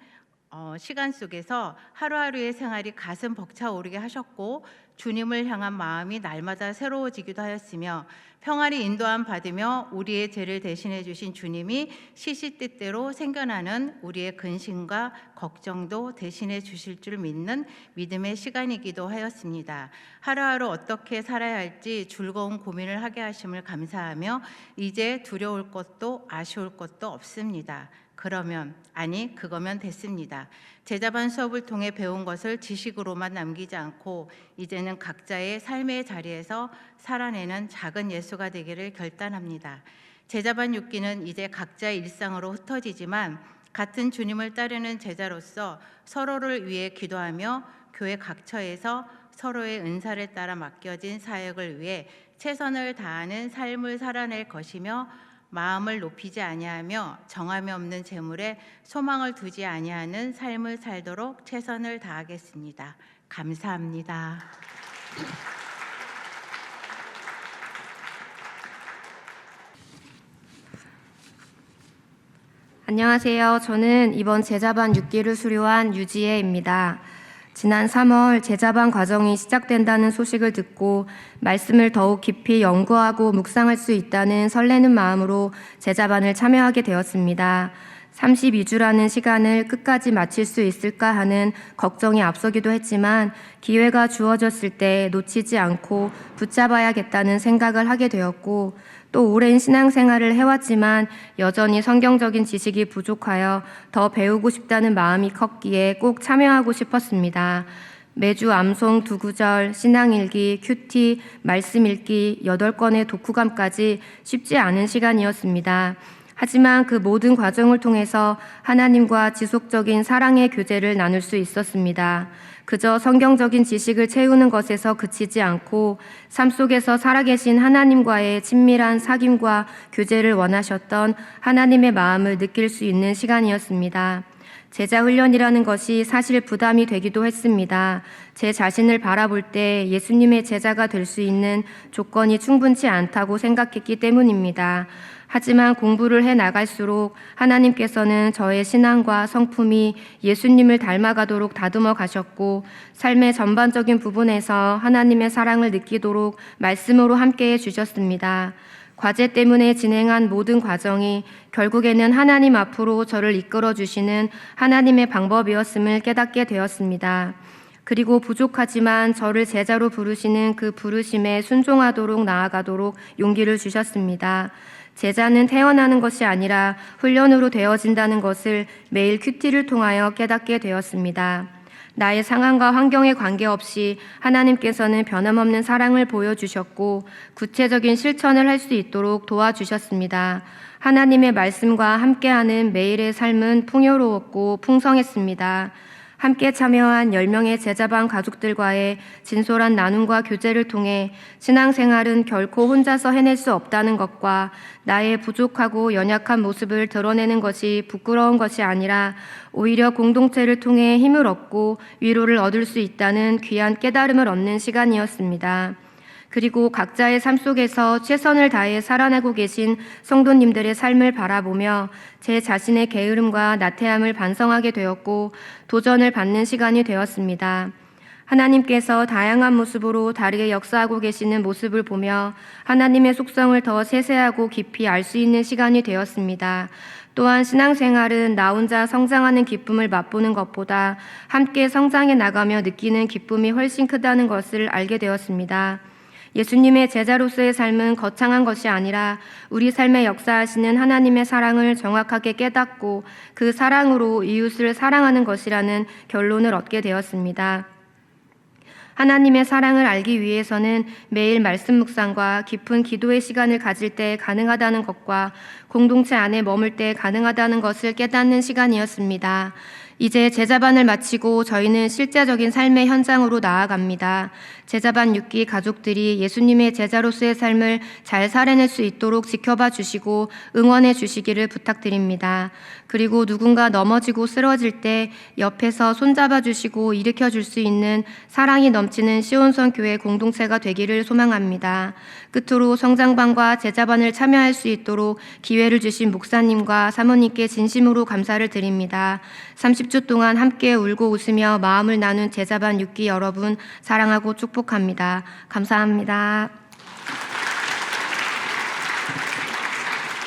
시간 속에서 하루하루의 생활이 가슴 벅차오르게 하셨고, 주님을 향한 마음이 날마다 새로워지기도 하였으며, 평안히 인도함 받으며 우리의 죄를 대신해 주신 주님이 시시때때로 생겨나는 우리의 근심과 걱정도 대신해 주실 줄 믿는 믿음의 시간이기도 하였습니다. 하루하루 어떻게 살아야 할지 즐거운 고민을 하게 하심을 감사하며 이제 두려울 것도 아쉬울 것도 없습니다. 그거면 됐습니다. 제자반 수업을 통해 배운 것을 지식으로만 남기지 않고 이제는 각자의 삶의 자리에서 살아내는 작은 예수가 되기를 결단합니다. 제자반 6기는 이제 각자의 일상으로 흩어지지만 같은 주님을 따르는 제자로서 서로를 위해 기도하며 교회 각처에서 서로의 은사를 따라 맡겨진 사역을 위해 최선을 다하는 삶을 살아낼 것이며, 마음을 높이지 아니하며 정함이 없는 재물에 소망을 두지 아니하는 삶을 살도록 최선을 다하겠습니다. 감사합니다. 안녕하세요. 저는 이번 제자반 6기를 수료한 유지혜입니다. 지난 3월 제자반 과정이 시작된다는 소식을 듣고 말씀을 더욱 깊이 연구하고 묵상할 수 있다는 설레는 마음으로 제자반을 참여하게 되었습니다. 32주라는 시간을 끝까지 마칠 수 있을까 하는 걱정이 앞서기도 했지만 기회가 주어졌을 때 놓치지 않고 붙잡아야겠다는 생각을 하게 되었고, 또 오랜 신앙생활을 해왔지만 여전히 성경적인 지식이 부족하여 더 배우고 싶다는 마음이 컸기에 꼭 참여하고 싶었습니다. 매주 암송 2구절, 신앙일기, 큐티, 말씀 읽기 8권의 독후감까지 쉽지 않은 시간이었습니다. 하지만 그 모든 과정을 통해서 하나님과 지속적인 사랑의 교제를 나눌 수 있었습니다. 그저 성경적인 지식을 채우는 것에서 그치지 않고 삶 속에서 살아계신 하나님과의 친밀한 사귐과 교제를 원하셨던 하나님의 마음을 느낄 수 있는 시간이었습니다. 제자 훈련이라는 것이 사실 부담이 되기도 했습니다. 제 자신을 바라볼 때 예수님의 제자가 될 수 있는 조건이 충분치 않다고 생각했기 때문입니다. 하지만 공부를 해 나갈수록 하나님께서는 저의 신앙과 성품이 예수님을 닮아가도록 다듬어 가셨고, 삶의 전반적인 부분에서 하나님의 사랑을 느끼도록 말씀으로 함께해 주셨습니다. 과제 때문에 진행한 모든 과정이 결국에는 하나님 앞으로 저를 이끌어 주시는 하나님의 방법이었음을 깨닫게 되었습니다. 그리고 부족하지만 저를 제자로 부르시는 그 부르심에 순종하도록 나아가도록 용기를 주셨습니다. 제자는 태어나는 것이 아니라 훈련으로 되어진다는 것을 매일 큐티를 통하여 깨닫게 되었습니다. 나의 상황과 환경에 관계없이 하나님께서는 변함없는 사랑을 보여주셨고 구체적인 실천을 할 수 있도록 도와주셨습니다. 하나님의 말씀과 함께하는 매일의 삶은 풍요로웠고 풍성했습니다. 함께 참여한 10명의 제자반 가족들과의 진솔한 나눔과 교제를 통해 신앙생활은 결코 혼자서 해낼 수 없다는 것과 나의 부족하고 연약한 모습을 드러내는 것이 부끄러운 것이 아니라 오히려 공동체를 통해 힘을 얻고 위로를 얻을 수 있다는 귀한 깨달음을 얻는 시간이었습니다. 그리고 각자의 삶 속에서 최선을 다해 살아내고 계신 성도님들의 삶을 바라보며 제 자신의 게으름과 나태함을 반성하게 되었고 도전을 받는 시간이 되었습니다. 하나님께서 다양한 모습으로 다르게 역사하고 계시는 모습을 보며 하나님의 속성을 더 세세하고 깊이 알 수 있는 시간이 되었습니다. 또한 신앙생활은 나 혼자 성장하는 기쁨을 맛보는 것보다 함께 성장해 나가며 느끼는 기쁨이 훨씬 크다는 것을 알게 되었습니다. 예수님의 제자로서의 삶은 거창한 것이 아니라 우리 삶에 역사하시는 하나님의 사랑을 정확하게 깨닫고 그 사랑으로 이웃을 사랑하는 것이라는 결론을 얻게 되었습니다. 하나님의 사랑을 알기 위해서는 매일 말씀 묵상과 깊은 기도의 시간을 가질 때 가능하다는 것과 공동체 안에 머물 때 가능하다는 것을 깨닫는 시간이었습니다. 이제 제자반을 마치고 저희는 실제적인 삶의 현장으로 나아갑니다. 제자반 6기 가족들이 예수님의 제자로서의 삶을 잘 살아낼 수 있도록 지켜봐 주시고 응원해 주시기를 부탁드립니다. 그리고 누군가 넘어지고 쓰러질 때 옆에서 손잡아 주시고 일으켜 줄 수 있는 사랑이 넘치는 시온성 교회 공동체가 되기를 소망합니다. 끝으로 성장반과 제자반을 참여할 수 있도록 기회를 주신 목사님과 사모님께 진심으로 감사를 드립니다. 30주 동안 함께 울고 웃으며 마음을 나눈 제자반 6기 여러분 사랑하고 축복합니다. 감사합니다.